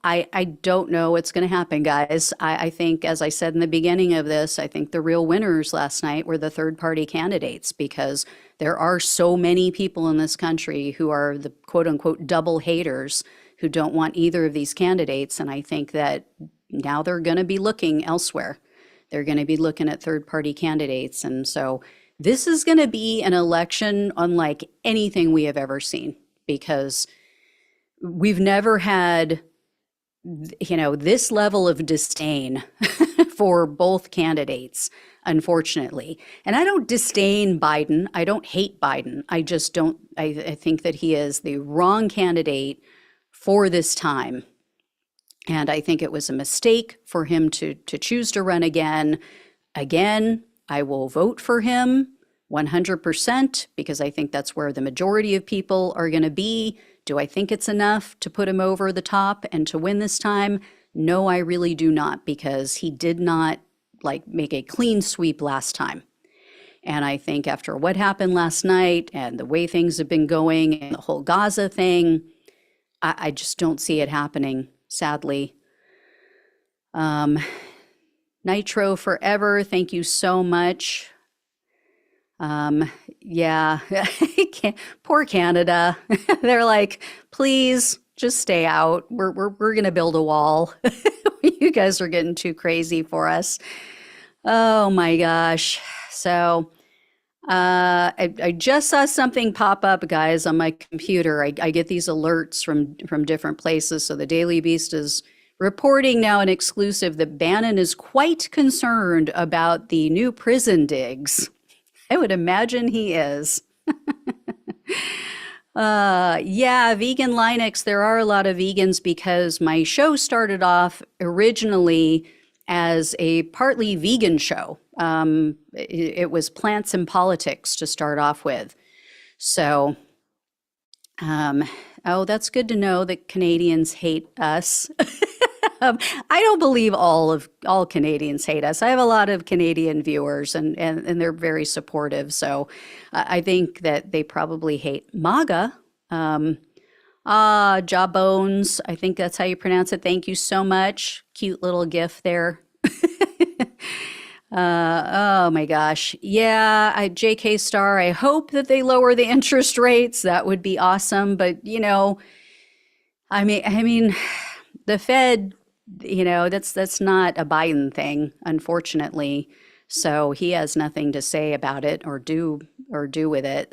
I don't know what's going to happen, guys. I think, as I said in the beginning of this, I think the real winners last night were the third party candidates because there are so many people in this country who are the quote unquote double haters who don't want either of these candidates. And I think that now they're going to be looking elsewhere. They're going to be looking at third party candidates. And so this is going to be an election unlike anything we have ever seen because we've never had, this level of disdain for both candidates, unfortunately. And I don't disdain Biden. I don't hate Biden. I just don't, I think that he is the wrong candidate for this time. And I think it was a mistake for him to choose to run again. Again, I will vote for him 100% because I think that's where the majority of people are going to be. Do I think it's enough to put him over the top and to win this time? No, I really do not, because he did not make a clean sweep last time. And I think after what happened last night and the way things have been going and the whole Gaza thing, I just don't see it happening, sadly. Nitro forever, thank you so much. Yeah, poor Canada. They're like, please just stay out. We're gonna build a wall. You guys are getting too crazy for us. Oh my gosh. So I just saw something pop up, guys, on my computer. I get these alerts from different places. So the Daily Beast is reporting now an exclusive that Bannon is quite concerned about the new prison digs. I would imagine he is. Yeah, vegan Linux. There are a lot of vegans because my show started off originally as a partly vegan show. It was plants and politics to start off with. So, oh, that's good to know that Canadians hate us. I don't believe all Canadians hate us. I have a lot of Canadian viewers and they're very supportive. So I think that they probably hate MAGA. Jawbones, I think that's how you pronounce it. Thank you so much. Cute little gif there. Oh my gosh. Yeah, JK Star, I hope that they lower the interest rates. That would be awesome. But, I mean, the Fed, that's not a Biden thing, unfortunately. So he has nothing to say about it or do with it.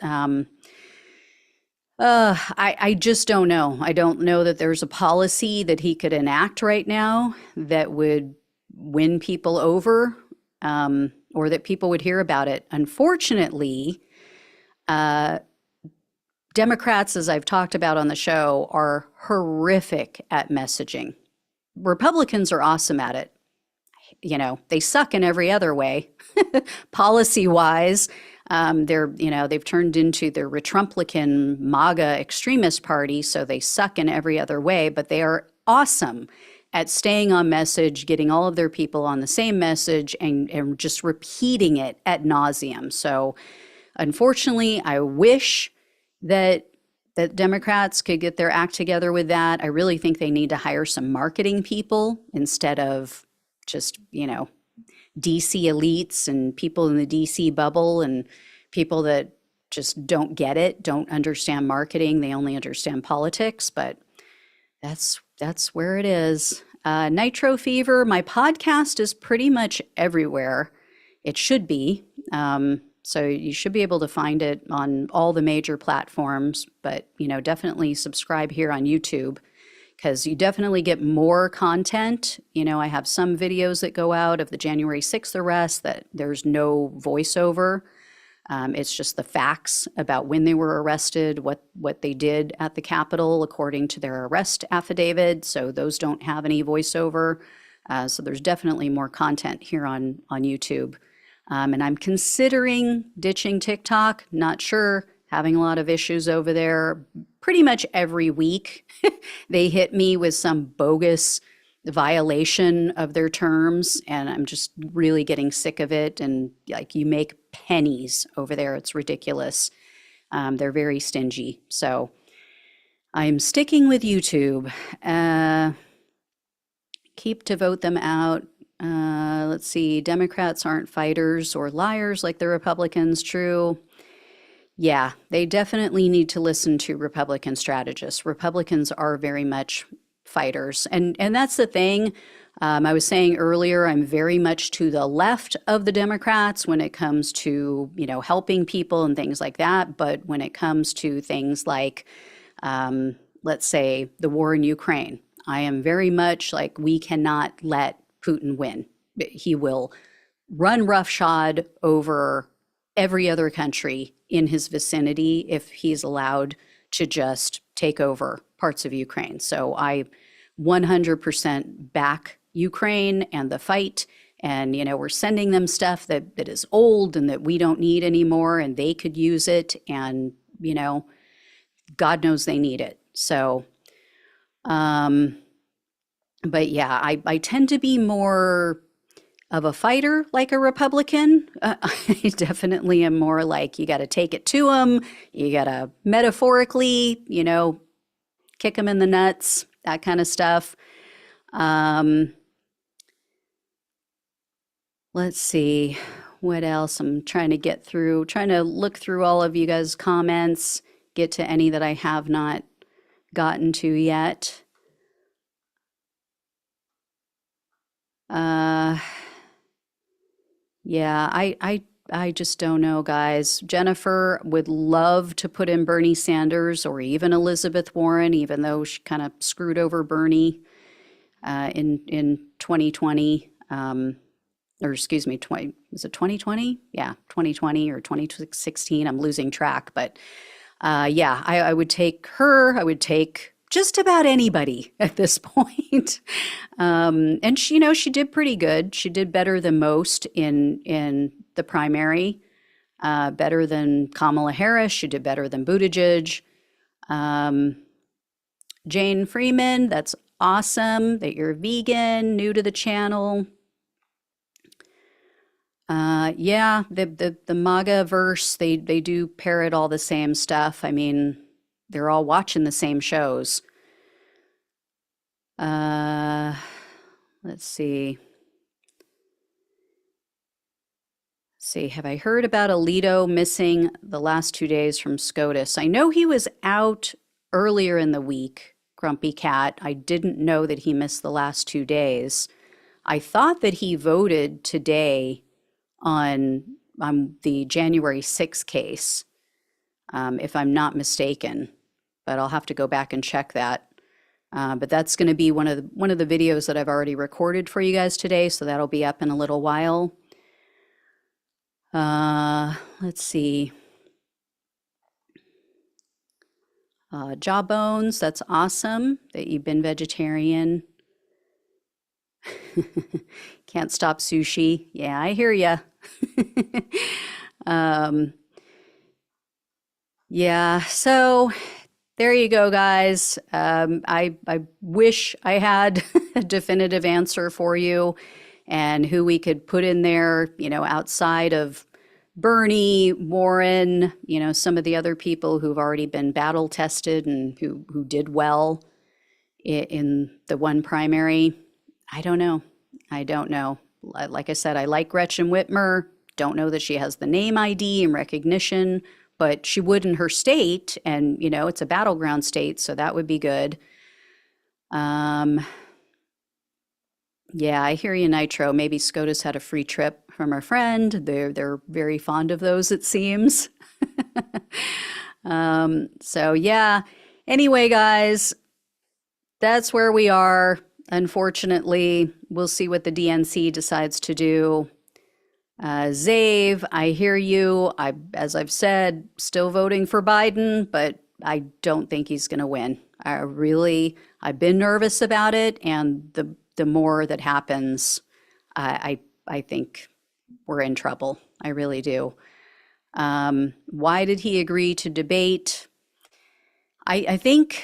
I just don't know. I don't know that there's a policy that he could enact right now that would win people over, or that people would hear about it. Unfortunately, Democrats, as I've talked about on the show, are horrific at messaging. Republicans are awesome at it. They suck in every other way, policy-wise. They've turned into the Retrumplican MAGA extremist party, so they suck in every other way, but they are awesome at staying on message, getting all of their people on the same message, and just repeating it ad nauseum. So unfortunately, I wish that Democrats could get their act together with that. I really think they need to hire some marketing people instead of just, DC elites and people in the DC bubble and people that just don't get it, don't understand marketing. They only understand politics, but that's where it is. Nitro Fever, my podcast is pretty much everywhere. It should be. So you should be able to find it on all the major platforms, but definitely subscribe here on YouTube because you definitely get more content. I have some videos that go out of the January 6th arrest that there's no voiceover. It's just the facts about when they were arrested, what they did at the Capitol according to their arrest affidavit. So those don't have any voiceover. So there's definitely more content here on YouTube. And I'm considering ditching TikTok, not sure, having a lot of issues over there. Pretty much every week, they hit me with some bogus violation of their terms, and I'm just really getting sick of it. And you make pennies over there. It's ridiculous. They're very stingy. So I'm sticking with YouTube. Keep to vote them out. Let's see, Democrats aren't fighters or liars like the Republicans. True. Yeah, they definitely need to listen to Republican strategists. Republicans are very much fighters. And that's the thing. I was saying earlier, I'm very much to the left of the Democrats when it comes to, helping people and things like that. But when it comes to things like, let's say, the war in Ukraine, I am very much like, we cannot let Putin win. He will run roughshod over every other country in his vicinity if he's allowed to just take over parts of Ukraine. So I 100% back Ukraine and the fight. And, we're sending them stuff that is old and that we don't need anymore, and they could use it. And, God knows they need it. So, but yeah, I tend to be more of a fighter like a Republican. I definitely am more like, you got to take it to them. You got to metaphorically, kick them in the nuts, that kind of stuff. Let's see what else I'm trying to look through all of you guys' comments, get to any that I have not gotten to yet. Yeah, I just don't know, guys. Jennifer would love to put in Bernie Sanders or even Elizabeth Warren, even though she kind of screwed over Bernie in 2020. Or excuse me, was it 2020? Yeah, 2020 or 2016. I'm losing track. But yeah, I would take her. I would take just about anybody at this point. And she did pretty good. She did better than most in the primary, better than Kamala Harris. She did better than Buttigieg. Jane Freeman, that's awesome that you're vegan, new to the channel. Yeah, the MAGA verse, they do parrot all the same stuff. I mean, they're all watching the same shows. Let's see. Have I heard about Alito missing the last 2 days from SCOTUS? I know he was out earlier in the week, Grumpy Cat. I didn't know that he missed the last 2 days. I thought that he voted today on the January 6th case, if I'm not mistaken, but I'll have to go back and check that. But that's going to be one of the videos that I've already recorded for you guys today, so that'll be up in a little while. Let's see. Jawbones, that's awesome that you've been vegetarian. Can't stop sushi. Yeah, I hear ya. Yeah, so there you go, guys. I wish I had a definitive answer for you and who we could put in there, outside of Bernie, Warren, some of the other people who've already been battle tested and who did well in the one primary. I don't know. Like I said, I like Gretchen Whitmer. Don't know that she has the name ID and recognition, but she would in her state, and it's a battleground state, so that would be good. Yeah, I hear you, Nitro. Maybe SCOTUS had a free trip from a friend. They're very fond of those, it seems. So yeah. Anyway, guys, that's where we are. Unfortunately, we'll see what the DNC decides to do. Zave, I hear you. As I've said, still voting for Biden, but I don't think he's going to win. I've been nervous about it, and the more that happens, I think we're in trouble. I really do. Why did he agree to debate? I think,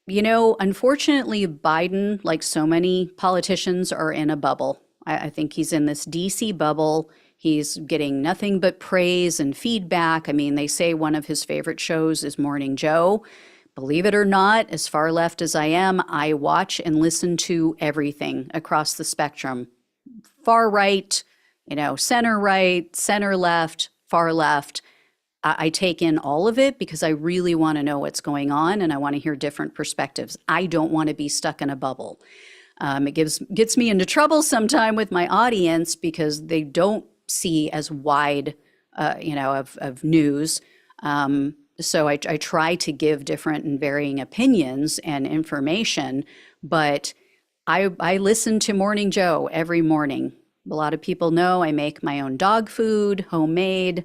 unfortunately, Biden, like so many politicians, are in a bubble. I think he's in this DC bubble. He's getting nothing but praise and feedback. I mean, they say one of his favorite shows is Morning Joe. Believe it or not, as far left as I am, I watch and listen to everything across the spectrum. Far right, center right, center left, far left. I take in all of it because I really want to know what's going on and I want to hear different perspectives. I don't want to be stuck in a bubble. Gets me into trouble sometime with my audience because they don't see as wide, of news. So I try to give different and varying opinions and information, but I listen to Morning Joe every morning. A lot of people know I make my own dog food, homemade.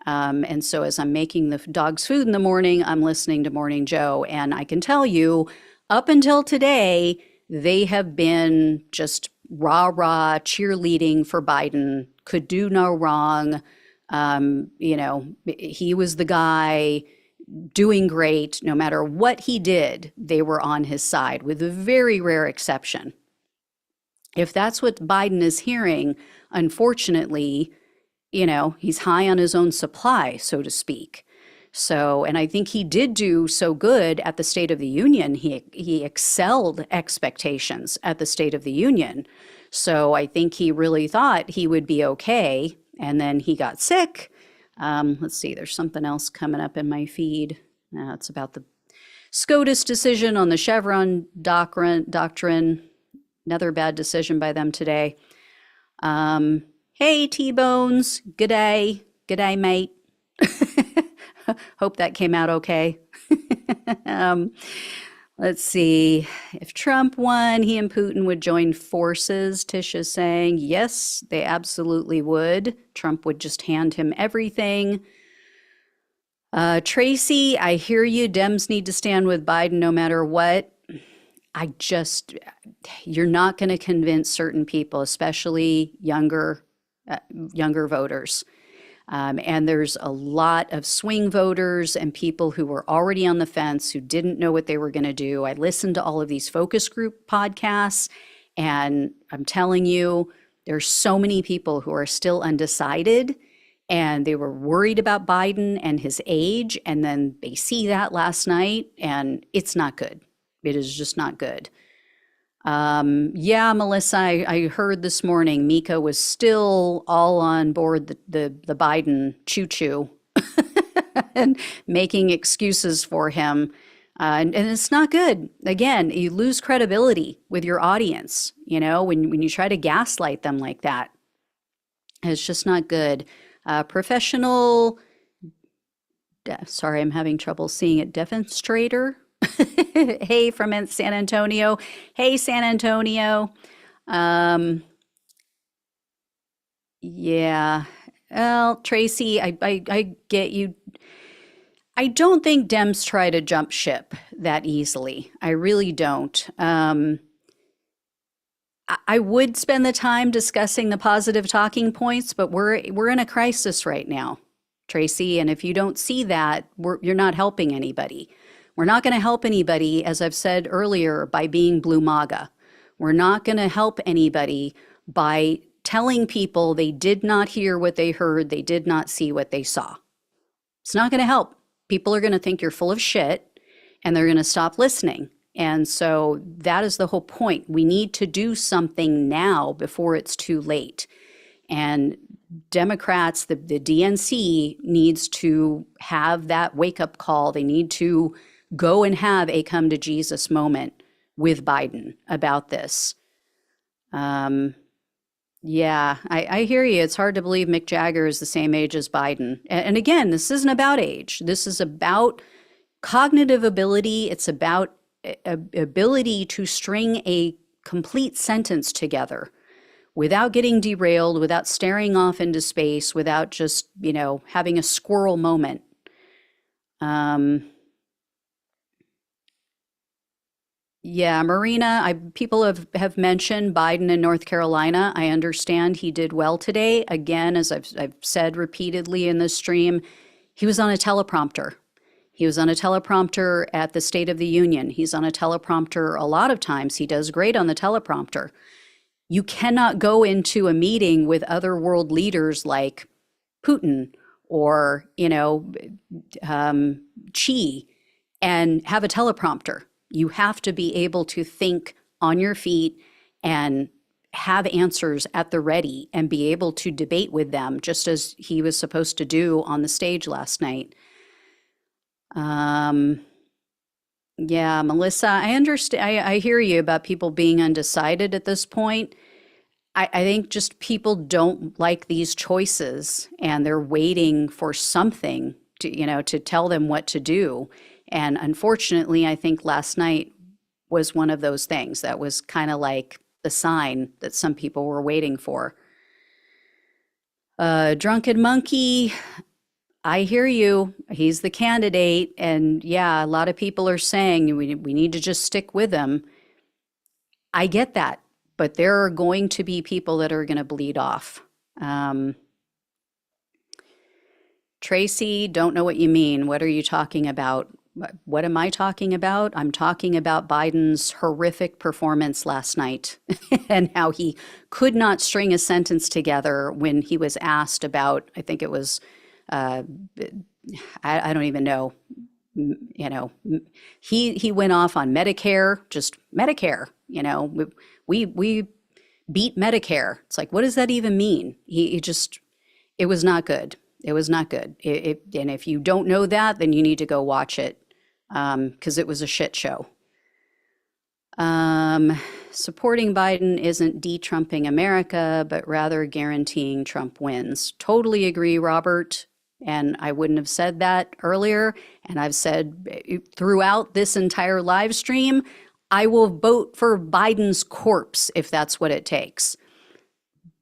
And so as I'm making the dog's food in the morning, I'm listening to Morning Joe. And I can tell you, up until today, they have been just rah-rah cheerleading for Biden, could do no wrong. He was the guy doing great. No matter what he did, they were on his side, with a very rare exception. If that's what Biden is hearing, unfortunately, he's high on his own supply, so to speak. So, and I think he did do so good at the State of the Union. He excelled expectations at the State of the Union. So I think he really thought he would be okay. And then he got sick. Let's see, there's something else coming up in my feed. It's about the SCOTUS decision on the Chevron doctrine. Another bad decision by them today. Hey, T-Bones. G'day. G'day, mate. Hope that came out okay. Let's see. If Trump won, he and Putin would join forces, Tisha's saying. Yes, they absolutely would. Trump would just hand him everything. Tracy, I hear you. Dems need to stand with Biden no matter what. You're not going to convince certain people, especially younger voters. And there's a lot of swing voters and people who were already on the fence who didn't know what they were going to do. I listened to all of these focus group podcasts, and I'm telling you, there's so many people who are still undecided, and they were worried about Biden and his age, and then they see that last night, and it's not good. It is just not good. Yeah, Melissa, I heard this morning Mika was still all on board the Biden choo-choo and making excuses for him. And it's not good. Again, you lose credibility with your audience, when you try to gaslight them like that. It's just not good. Professional, sorry, I'm having trouble seeing it, demonstrator. Hey, from San Antonio. Hey, San Antonio. Yeah. Well, Tracy, I get you. I don't think Dems try to jump ship that easily. I really don't. I would spend the time discussing the positive talking points, but we're in a crisis right now, Tracy. And if you don't see that, you're not helping anybody. We're not going to help anybody, as I've said earlier, by being blue MAGA. We're not going to help anybody by telling people they did not hear what they heard, they did not see what they saw. It's not going to help. People are going to think you're full of shit, and they're going to stop listening. And so that is the whole point. We need to do something now before it's too late. And Democrats, the DNC needs to have that wake-up call. They need to go and have a come to Jesus moment with Biden about this. Yeah, I hear you. It's hard to believe Mick Jagger is the same age as Biden. And again, this isn't about age. This is about cognitive ability. It's about ability to string a complete sentence together without getting derailed, without staring off into space, without just, having a squirrel moment. Yeah, Marina, people have mentioned Biden in North Carolina. I understand he did well today. Again, as I've said repeatedly in this stream, he was on a teleprompter. He was on a teleprompter at the State of the Union. He's on a teleprompter a lot of times. He does great on the teleprompter. You cannot go into a meeting with other world leaders like Putin or, Xi and have a teleprompter. You have to be able to think on your feet and have answers at the ready and be able to debate with them, just as he was supposed to do on the stage last night. Yeah, Melissa, I understand. I hear you about people being undecided at this point. I think just people don't like these choices and they're waiting for something to tell them what to do. And unfortunately, I think last night was one of those things that was kind of like the sign that some people were waiting for. Drunken Monkey, I hear you. He's the candidate. And yeah, a lot of people are saying we need to just stick with him. I get that, but there are going to be people that are going to bleed off. Um, Tracy, don't know what you mean. What are you talking about? What am I talking about? I'm talking about Biden's horrific performance last night and how he could not string a sentence together when he was asked about, I think it was, uh, I don't even know, you know, he went off on Medicare, just Medicare, we beat Medicare. It's like, what does that even mean? He just, it was not good. It was not good. And if you don't know that, then you need to go watch it because it was a shit show. Supporting Biden isn't de-Trumping America, but rather guaranteeing Trump wins. Totally agree, Robert. And I wouldn't have said that earlier. And I've said throughout this entire live stream, I will vote for Biden's corpse if that's what it takes.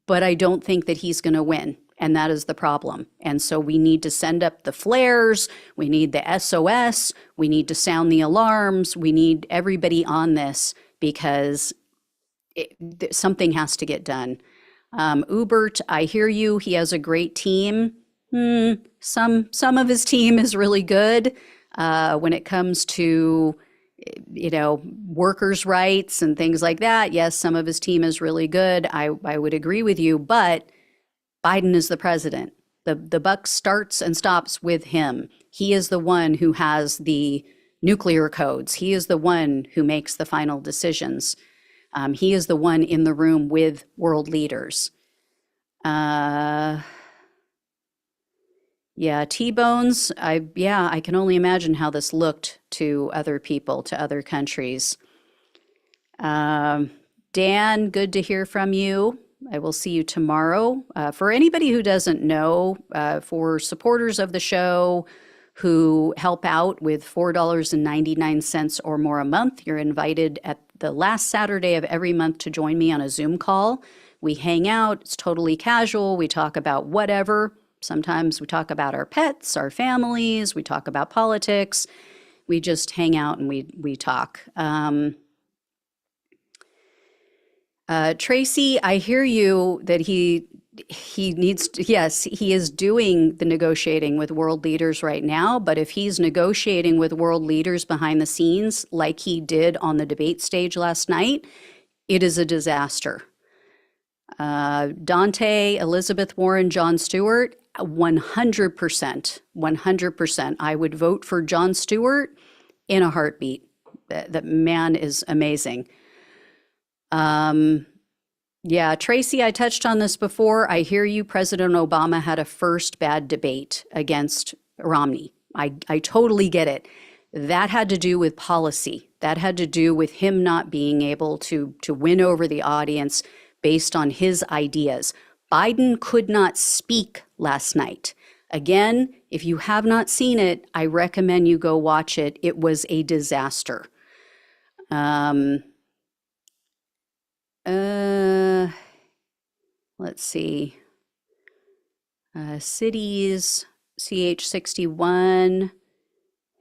But I don't think that he's going to win. And that is the problem. And so we need to send up the flares. We need the SOS. We need to sound the alarms. We need everybody on this because something has to get done. Ubert, I hear you. He has a great team. Some of his team is really good when it comes to workers' rights and things like that. Yes, some of his team is really good. I would agree with you, but Biden is the president. The buck starts and stops with him. He is the one who has the nuclear codes. He is the one who makes the final decisions. He is the one in the room with world leaders. Yeah, T-Bones, I can only imagine how this looked to other people, to other countries. Dan, good to hear from you. I will see you tomorrow. For anybody who doesn't know, for supporters of the show who help out with $4.99 or more a month, you're invited at the last Saturday of every month to join me on a Zoom call. We hang out. It's totally casual. We talk about whatever. Sometimes we talk about our pets, our families. We talk about politics. We just hang out and we talk. Tracy, I hear you that he needs to, yes, he is doing the negotiating with world leaders right now, but if he's negotiating with world leaders behind the scenes like he did on the debate stage last night, it is a disaster. Dante, Elizabeth Warren, Jon Stewart, 100%, 100%. I would vote for Jon Stewart in a heartbeat. That man is amazing. Yeah, Tracy, I touched on this before. I hear you. President Obama had a first bad debate against Romney. I totally get it. That had to do with policy. That had to do with him not being able to win over the audience based on his ideas. Biden could not speak last night. Again, if you have not seen it, I recommend you go watch it. It was a disaster. Let's see. Cities, CH61.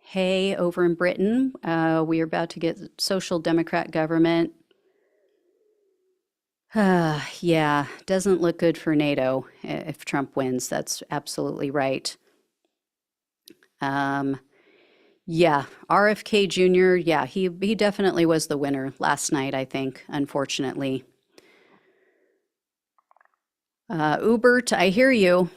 Hey, over in Britain, we are about to get social democrat government. Yeah, doesn't look good for NATO if Trump wins. That's absolutely right. Yeah, RFK Jr., yeah, he definitely was the winner last night, I think, unfortunately. Ubert, I hear you.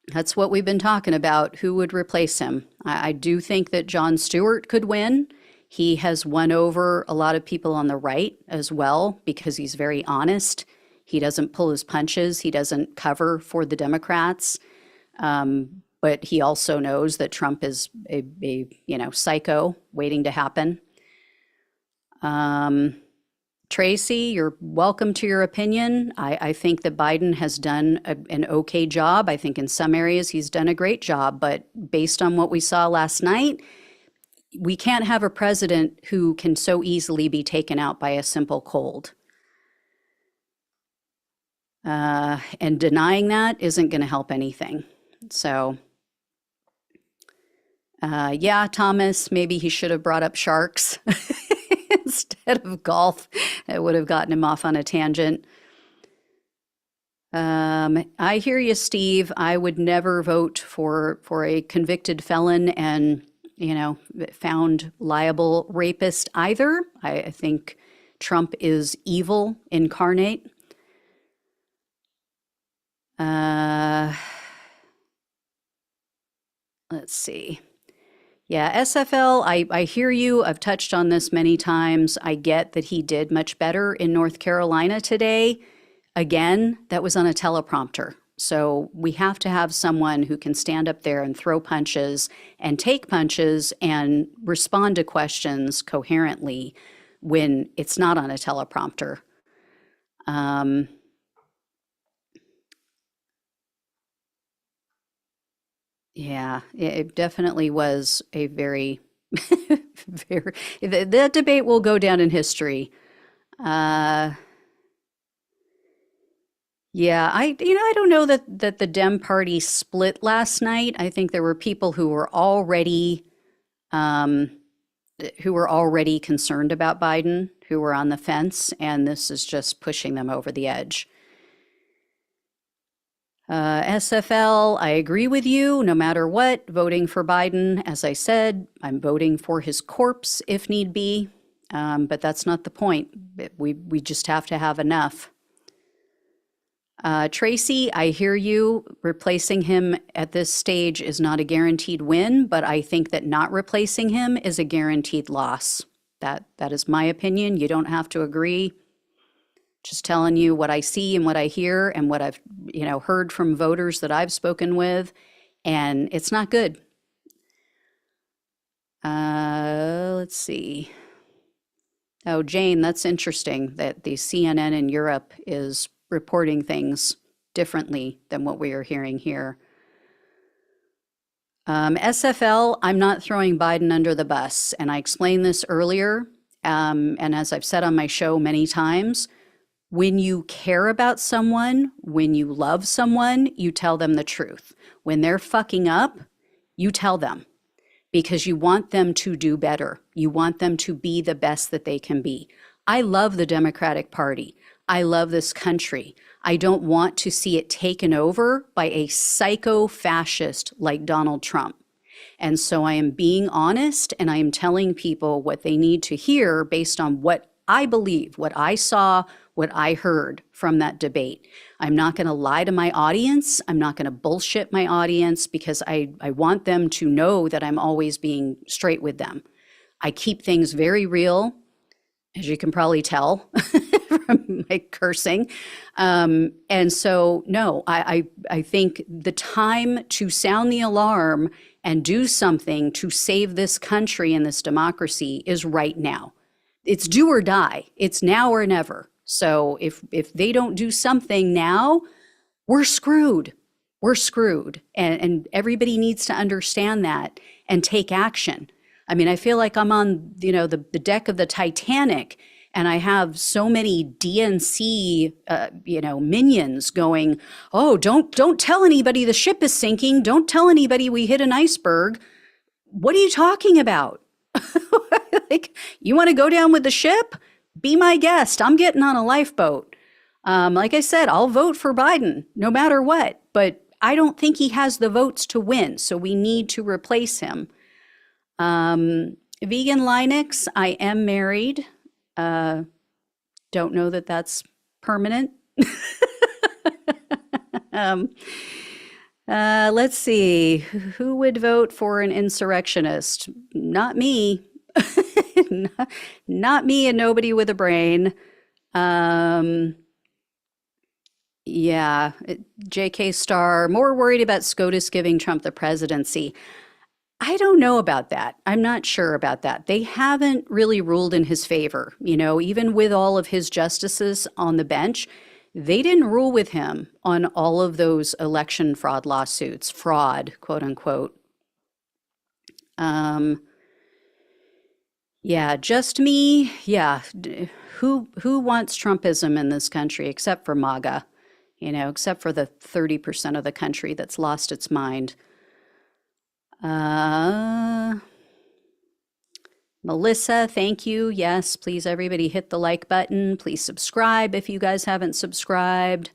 That's what we've been talking about. Who would replace him? I do think that Jon Stewart could win. He has won over a lot of people on the right as well because he's very honest. He doesn't pull his punches. He doesn't cover for the Democrats. but he also knows that Trump is a psycho waiting to happen. Tracy, you're welcome to your opinion. I think that Biden has done an okay job. I think in some areas he's done a great job, but based on what we saw last night, we can't have a president who can so easily be taken out by a simple cold. And denying that isn't going to help anything. So, yeah, Thomas, maybe he should have brought up sharks instead of golf. It would have gotten him off on a tangent. I hear you, Steve. I would never vote for a convicted felon and, found liable rapist either. I think Trump is evil incarnate. Let's see. Yeah, SFL, I hear you. I've touched on this many times. I get that he did much better in North Carolina today. Again, that was on a teleprompter. So we have to have someone who can stand up there and throw punches and take punches and respond to questions coherently when it's not on a teleprompter. Yeah, it definitely was a very, very, that debate will go down in history. Uh, yeah, I don't know that the Dem party split last night. I think there were people um, who were already concerned about Biden, who were on the fence, and this is just pushing them over the edge. SFL, I agree with you. No matter what, voting for Biden, as I said, I'm voting for his corpse if need be. But that's not the point. We just have to have enough. Tracy, I hear you. Replacing him at this stage is not a guaranteed win, but I think that not replacing him is a guaranteed loss. That is my opinion. You don't have to agree. Just telling you what I see and what I hear and what I've, heard from voters that I've spoken with, and it's not good. Let's see. Oh, Jane, that's interesting that the CNN in Europe is reporting things differently than what we are hearing here. SFL, I'm not throwing Biden under the bus, and I explained this earlier, and as I've said on my show many times, when you care about someone, when you love someone, you tell them the truth. When they're fucking up, you tell them because you want them to do better. You want them to be the best that they can be. I love the Democratic Party. I love this country. I don't want to see it taken over by a psycho fascist like Donald Trump. And so I am being honest and I am telling people what they need to hear based on what I believe, what I saw, what I heard from that debate. I'm not going to lie to my audience. I'm not going to bullshit my audience because I want them to know that I'm always being straight with them. I keep things very real, as you can probably tell from my cursing. And so, no, I think the time to sound the alarm and do something to save this country and this democracy is right now. It's do or die. It's now or never. So if they don't do something now, we're screwed. We're screwed. And everybody needs to understand that and take action. I mean, I feel like I'm on, the deck of the Titanic and I have so many DNC, minions going, oh, don't tell anybody the ship is sinking. Don't tell anybody we hit an iceberg. What are you talking about? Like, you want to go down with the ship? Be my guest. I'm getting on a lifeboat. Like I said, I'll vote for Biden no matter what, but I don't think he has the votes to win. So we need to replace him. Vegan Linux, I am married. Don't know that that's permanent. Let's see. Who would vote for an insurrectionist? Not me. Not me and nobody with a brain. Yeah, JK Star, more worried about SCOTUS giving Trump the presidency. I don't know about that. I'm not sure about that. They haven't really ruled in his favor. Even with all of his justices on the bench, they didn't rule with him on all of those election fraud lawsuits, fraud, quote unquote. Um, yeah, just me. Yeah, who wants Trumpism in this country except for MAGA? Except for the 30% of the country that's lost its mind. Uh, Melissa, thank you. Yes, please, everybody hit the like button. Please subscribe if you guys haven't subscribed.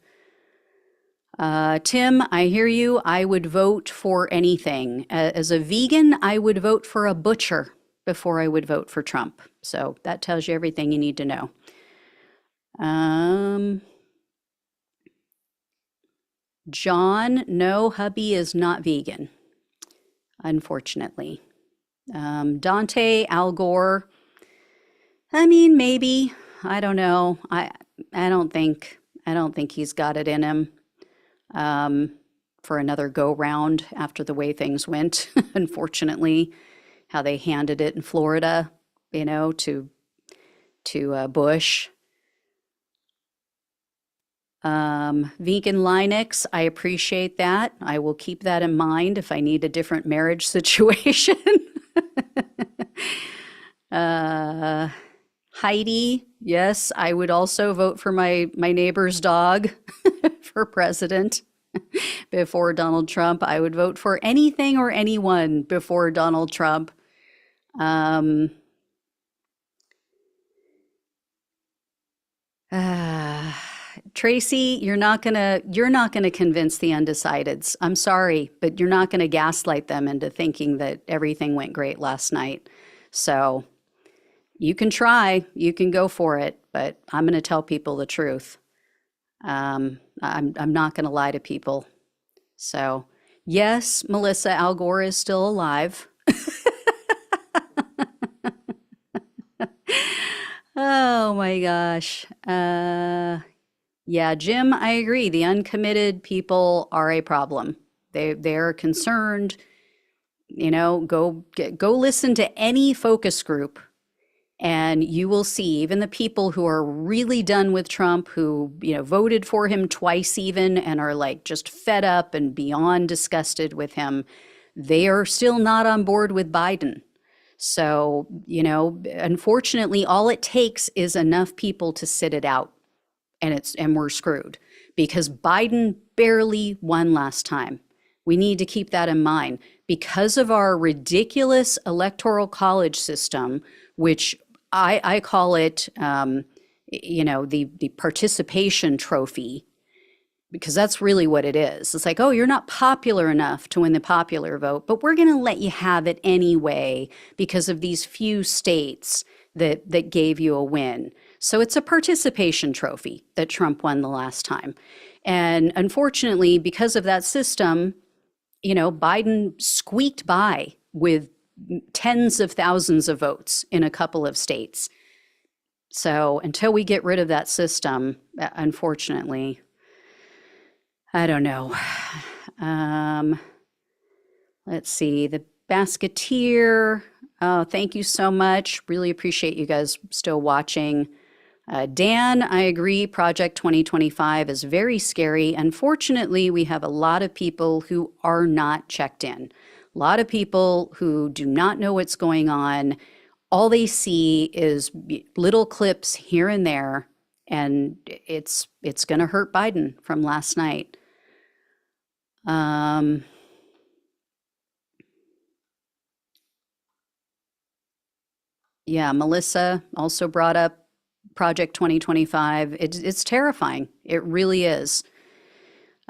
Tim, I hear you. I would vote for anything. As a vegan, I would vote for a butcher before I would vote for Trump. So that tells you everything you need to know. Um, John, no, hubby is not vegan, unfortunately. Dante, Al Gore, I mean, maybe. I don't know. I don't think he's got it in him um, for another go round after the way things went. Unfortunately, how they handed it in Florida, to Bush. Vegan Linux, I appreciate that. I will keep that in mind if I need a different marriage situation. uh, Heidi, yes, I would also vote for my neighbor's dog for president before Donald Trump. I would vote for anything or anyone before Donald Trump. Um, uh, Tracy, you're not gonna convince the undecideds. I'm sorry, but you're not gonna gaslight them into thinking that everything went great last night. So you can try, you can go for it, but I'm gonna tell people the truth. I'm not gonna lie to people. So yes, Melissa, Al Gore is still alive. Oh my gosh. Yeah, Jim, I agree. The uncommitted people are a problem. They're concerned. Go listen to any focus group, and you will see even the people who are really done with Trump, who voted for him twice even, and are like just fed up and beyond disgusted with him. They are still not on board with Biden. So, unfortunately, all it takes is enough people to sit it out, and we're screwed because Biden barely won last time. We need to keep that in mind because of our ridiculous electoral college system, which I call it, the participation trophy, because that's really what it is. It's like, oh, you're not popular enough to win the popular vote, but we're going to let you have it anyway because of these few states that gave you a win. So it's a participation trophy that Trump won the last time. And unfortunately, because of that system, Biden squeaked by with tens of thousands of votes in a couple of states. So until we get rid of that system, unfortunately, I don't know. Um, let's see. The Basketeer. Oh, thank you so much. Really appreciate you guys still watching. Dan, I agree. Project 2025 is very scary. Unfortunately, we have a lot of people who are not checked in. A lot of people who do not know what's going on. All they see is little clips here and there, and it's going to hurt Biden from last night. Um, yeah, Melissa also brought up Project 2025. It's terrifying. It really is.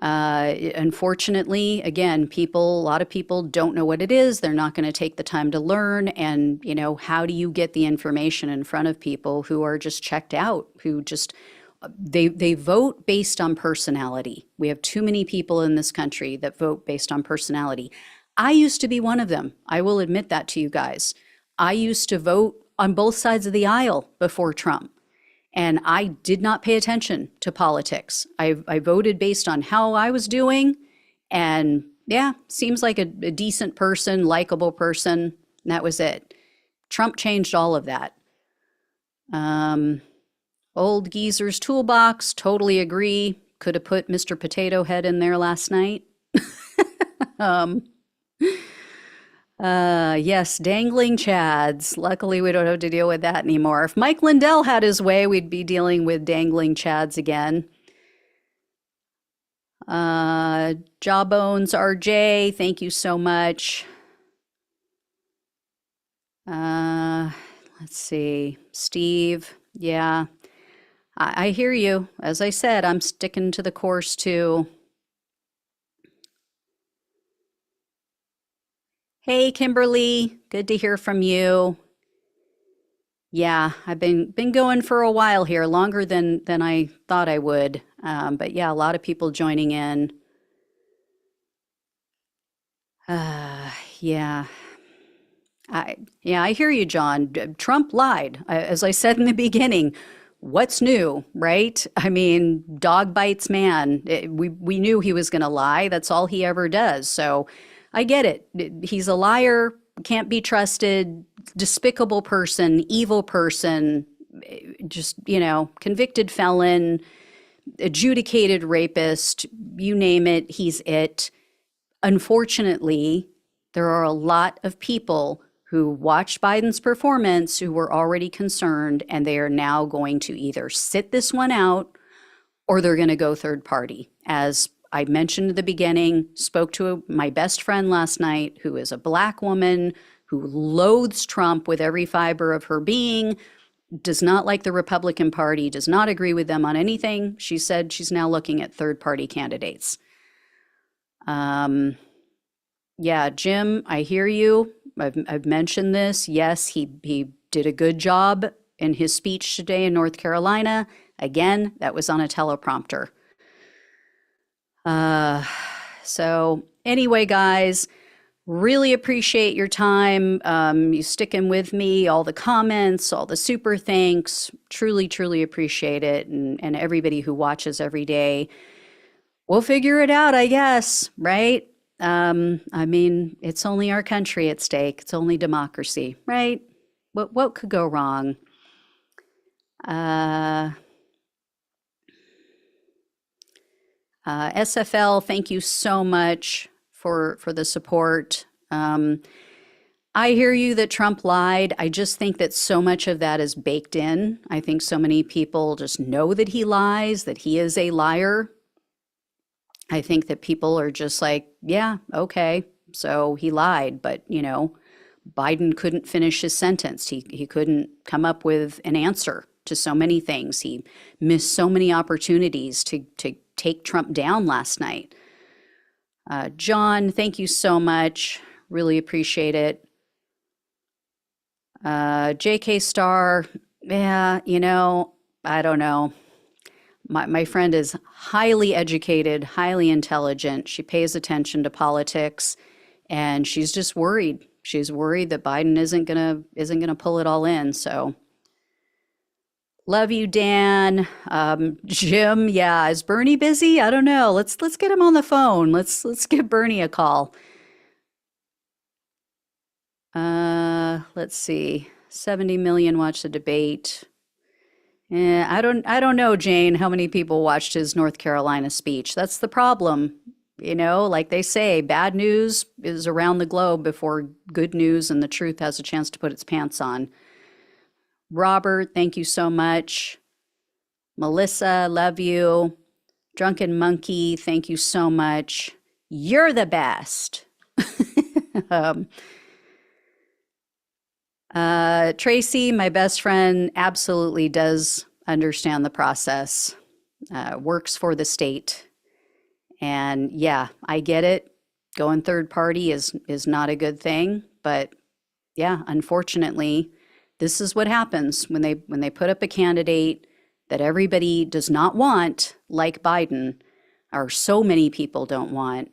Unfortunately, again, a lot of people don't know what it is. They're not going to take the time to learn. And, how do you get the information in front of people who are just checked out, who just, they vote based on personality. We have too many people in this country that vote based on personality. I used to be one of them. I will admit that to you guys. I used to vote on both sides of the aisle before Trump. And I did not pay attention to politics. I voted based on how I was doing. And yeah, seems like a decent person, likable person. And that was it. Trump changed all of that. Um, Old Geezer's toolbox, totally agree. Could have put Mr. Potato Head in there last night. Um, yes, dangling chads. Luckily, we don't have to deal with that anymore. If Mike Lindell had his way, we'd be dealing with dangling chads again. Jawbones RJ, thank you so much. Uh, let's see. Steve, yeah, I hear you. As I said, I'm sticking to the course too. Hey, Kimberly, good to hear from you. Yeah, I've been going for a while here, longer than I thought I would. But yeah, a lot of people joining in. Uh, yeah, I hear you, John. Trump lied. As I said in the beginning, what's new, right? I mean, dog bites man. We knew he was going to lie. That's all he ever does. So I get it. He's a liar, can't be trusted, despicable person, evil person, just, convicted felon, adjudicated rapist, you name it, he's it. Unfortunately, there are a lot of people who watched Biden's performance who were already concerned, and they are now going to either sit this one out or they're going to go third party. As I mentioned at the beginning, spoke to my best friend last night who is a Black woman who loathes Trump with every fiber of her being, does not like the Republican Party, does not agree with them on anything. She said she's now looking at third party candidates. Yeah, Jim, I hear you. I've mentioned this. Yes, he did a good job in his speech today in North Carolina. Again, that was on a teleprompter. Uh, so anyway, guys, really appreciate your time. You sticking with me, all the comments, all the super thanks. Truly, truly appreciate it. And everybody who watches every day. We'll figure it out, I guess, right? I mean, it's only our country at stake. It's only democracy, right? What could go wrong? Uh, SFL, thank you so much for the support. I hear you that Trump lied. I just think that so much of that is baked in. I think so many people just know that he lies, that he is a liar. I think that people are just like, yeah, okay, so he lied, but Biden couldn't finish his sentence. He couldn't come up with an answer to so many things. He missed so many opportunities to take Trump down last night. John, thank you so much. Really appreciate it. JK Star, yeah, I don't know. My friend is highly educated, highly intelligent. She pays attention to politics, and she's just worried. She's worried that Biden isn't gonna pull it all in. So, love you, Dan. Jim, yeah, is Bernie busy? I don't know. Let's get him on the phone. Let's give Bernie a call. Let's see. 70 million watch the debate. Yeah, I don't know, Jane, how many people watched his North Carolina speech. That's the problem. Like they say, bad news is around the globe before good news and the truth has a chance to put its pants on. Robert, thank you so much. Melissa, love you. Drunken Monkey, thank you so much. You're the best. um, Tracy, my best friend, absolutely does understand the process, works for the state. And yeah, I get it. Going third party is not a good thing, but yeah, unfortunately, this is what happens when they put up a candidate that everybody does not want, like Biden, or so many people don't want.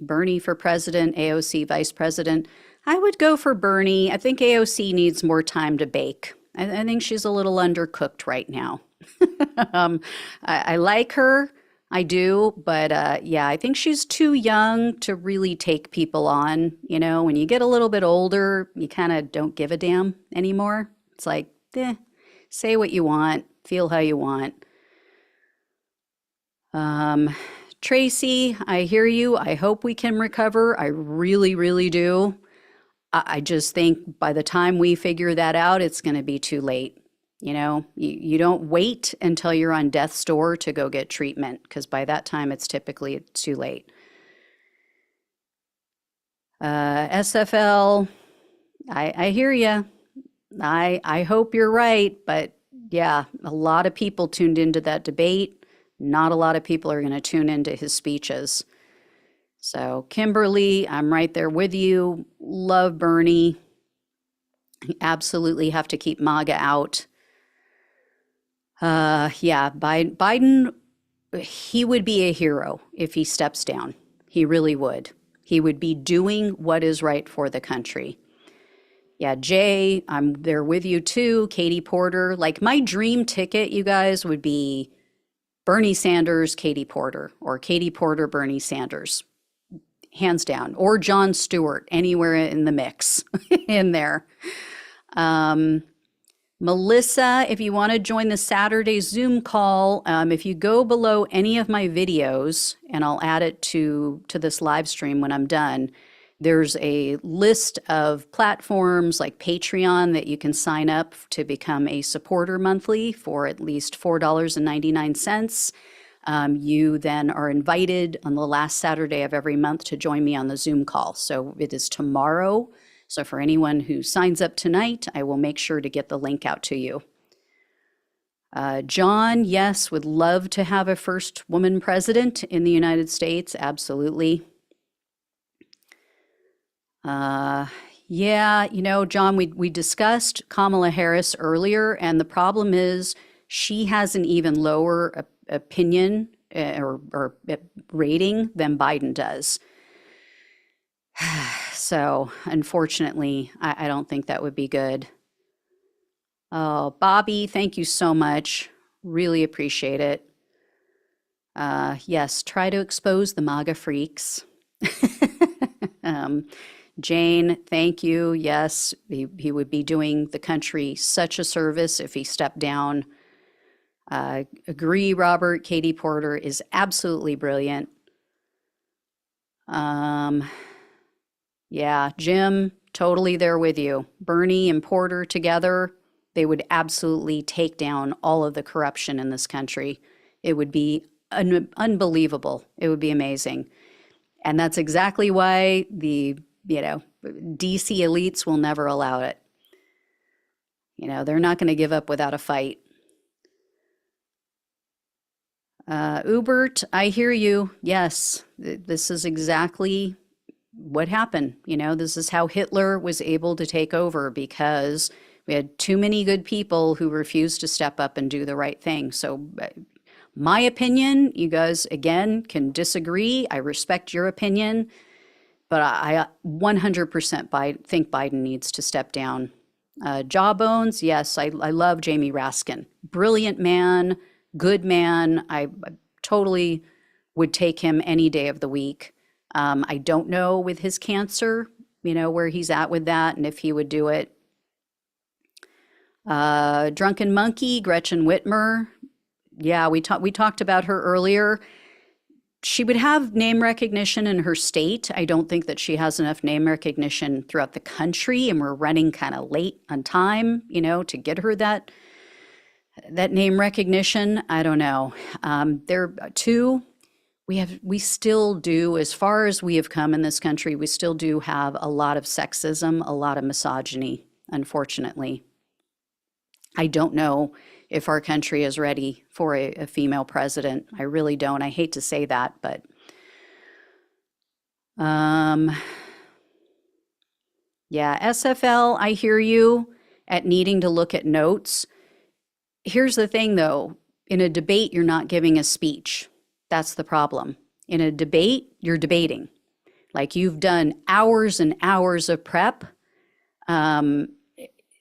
Bernie for president, AOC vice president. I would go for Bernie. I think AOC needs more time to bake. I think she's a little undercooked right now. um, I like her. I do, but yeah, I think she's too young to really take people on. You know, when you get a little bit older, you kind of don't give a damn anymore. It's like, say what you want, feel how you want. Um, Tracy, I hear you. I hope we can recover. I really, really do. I just think by the time we figure that out, it's going to be too late. You know, you don't wait until you're on death's door to go get treatment because by that time it's typically too late. SFL, I hear you. I hope you're right, but yeah, a lot of people tuned into that debate. Not a lot of people are going to tune into his speeches. So, Kimberly, I'm right there with you. Love Bernie. Absolutely have to keep MAGA out. Yeah, Biden, he would be a hero if he steps down. He really would. He would be doing what is right for the country. Yeah, Jay, I'm there with you too. Katie Porter. Like my dream ticket, you guys, would be Bernie Sanders, Katie Porter, or Katie Porter, Bernie Sanders, hands down, or Jon Stewart, anywhere in the mix in there. Um, Melissa, if you want to join the Saturday Zoom call, if you go below any of my videos, and I'll add it to this live stream when I'm done, there's a list of platforms like Patreon that you can sign up to become a supporter monthly for at least $4.99. You then are invited on the last Saturday of every month to join me on the Zoom call. So it is tomorrow. So for anyone who signs up tonight, I will make sure to get the link out to you. John, yes, would love to have a first woman president in the United States. Absolutely. Yeah, you know, John, we discussed Kamala Harris earlier, and the problem is she has an even lower opinion or rating than Biden does. So, unfortunately, I don't think that would be good. Oh, Bobby, thank you so much. Really appreciate it. Yes, try to expose the MAGA freaks. um, Jane, thank you. Yes, he would be doing the country such a service if he stepped down. Agree, Robert. Katie Porter is absolutely brilliant. Yeah, Jim, totally there with you. Bernie and Porter together, they would absolutely take down all of the corruption in this country. It would be unbelievable. It would be amazing. And that's exactly why the, DC elites will never allow it. You know, they're not going to give up without a fight. Ubert, I hear you. Yes, this is exactly what happened. You know, this is how Hitler was able to take over because we had too many good people who refused to step up and do the right thing. So, my opinion, you guys, again, can disagree. I respect your opinion, but I 100% think Biden needs to step down. Jawbones, yes, I love Jamie Raskin. Brilliant man, good man. I totally would take him any day of the week. I don't know with his cancer, where he's at with that and if he would do it. Drunken Monkey, Gretchen Whitmer. Yeah, we talked about her earlier. She would have name recognition in her state. I don't think that she has enough name recognition throughout the country, and we're running kind of late on time, to get her that name recognition. I don't know. There too. We still do, as far as we have come in this country, we still do have a lot of sexism, a lot of misogyny, unfortunately. I don't know if our country is ready for a female president. I really don't. I hate to say that, but yeah, SFL, I hear you at needing to look at notes. Here's the thing though, in a debate, you're not giving a speech. That's the problem. In a debate, you're debating. Like you've done hours and hours of prep. Um,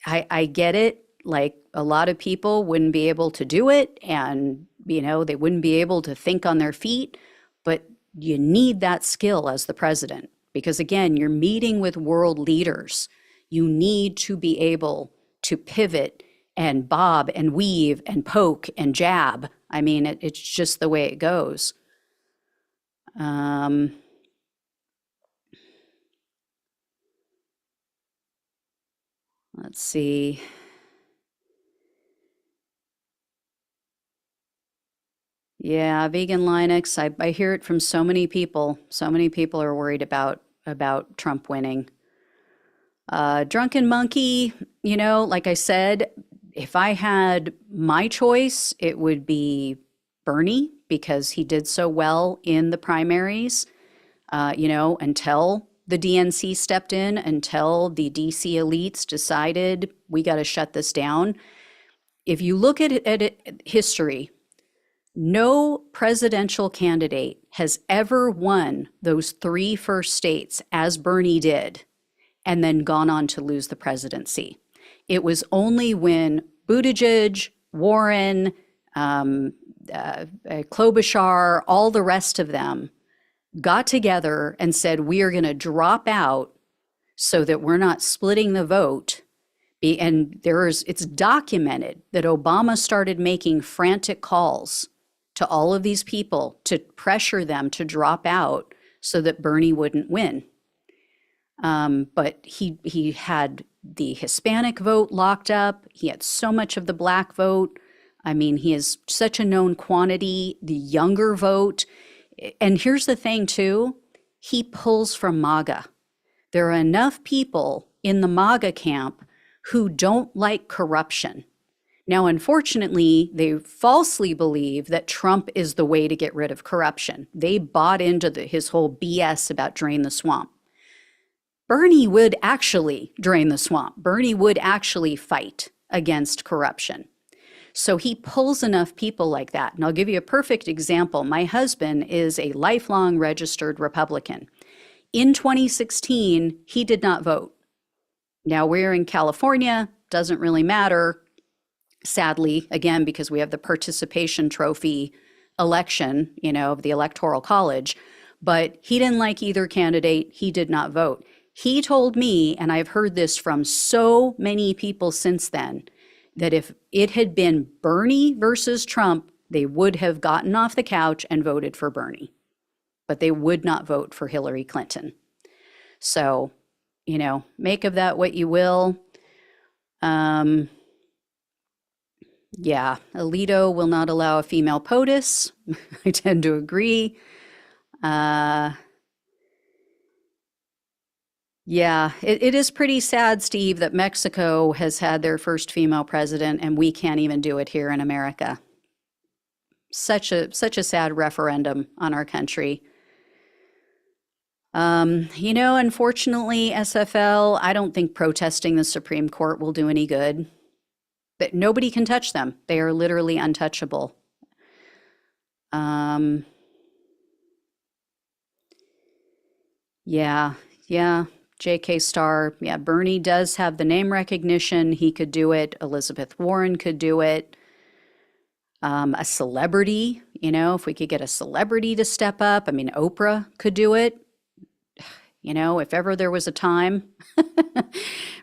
I get it. Like a lot of people wouldn't be able to do it, and they wouldn't be able to think on their feet, but you need that skill as the president because again, you're meeting with world leaders. You need to be able to pivot and bob and weave and poke and jab. I mean, it's just the way it goes. Um, let's see. Yeah, vegan Linux. I hear it from so many people. So many people are worried about Trump winning. Drunken Monkey, like I said, if I had my choice, it would be Bernie because he did so well in the primaries, until the DNC stepped in, until the DC elites decided we got to shut this down. If you look at history, no presidential candidate has ever won those three first states as Bernie did and then gone on to lose the presidency. It was only when Buttigieg, Warren, Klobuchar, all the rest of them got together and said, we are going to drop out so that we're not splitting the vote. And it's documented that Obama started making frantic calls to all of these people to pressure them to drop out so that Bernie wouldn't win. But he had the Hispanic vote locked up. He had so much of the black vote. I mean, he is such a known quantity, the younger vote. And here's the thing, too. He pulls from MAGA. There are enough people in the MAGA camp who don't like corruption. Now, unfortunately, they falsely believe that Trump is the way to get rid of corruption. They bought into his whole BS about drain the swamp. Bernie would actually drain the swamp. Bernie would actually fight against corruption. So he pulls enough people like that. And I'll give you a perfect example. My husband is a lifelong registered Republican. In 2016, he did not vote. Now we're in California, doesn't really matter. Sadly, again, because we have the participation trophy election, of the Electoral College, but he didn't like either candidate. He did not vote. He told me, and I've heard this from so many people since then, that if it had been Bernie versus Trump, they would have gotten off the couch and voted for Bernie, but they would not vote for Hillary Clinton. So, make of that what you will. Yeah, Alito will not allow a female POTUS. I tend to agree. Yeah, it is pretty sad, Steve, that Mexico has had their first female president and we can't even do it here in America. Such a sad referendum on our country. Unfortunately, SFL, I don't think protesting the Supreme Court will do any good. But nobody can touch them. They are literally untouchable. Yeah. J.K. Starr. Yeah, Bernie does have the name recognition. He could do it. Elizabeth Warren could do it. A celebrity, if we could get a celebrity to step up. I mean, Oprah could do it. If ever there was a time,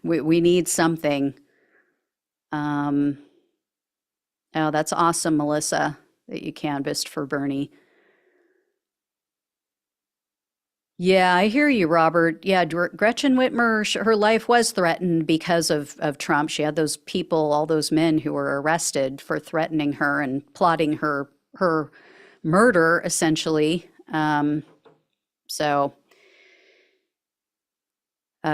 we need something. Oh, that's awesome, Melissa, that you canvassed for Bernie. Yeah, I hear you, Robert. Yeah, Gretchen Whitmer, her life was threatened because of Trump. She had those people, all those men who were arrested for threatening her and plotting her murder, essentially. So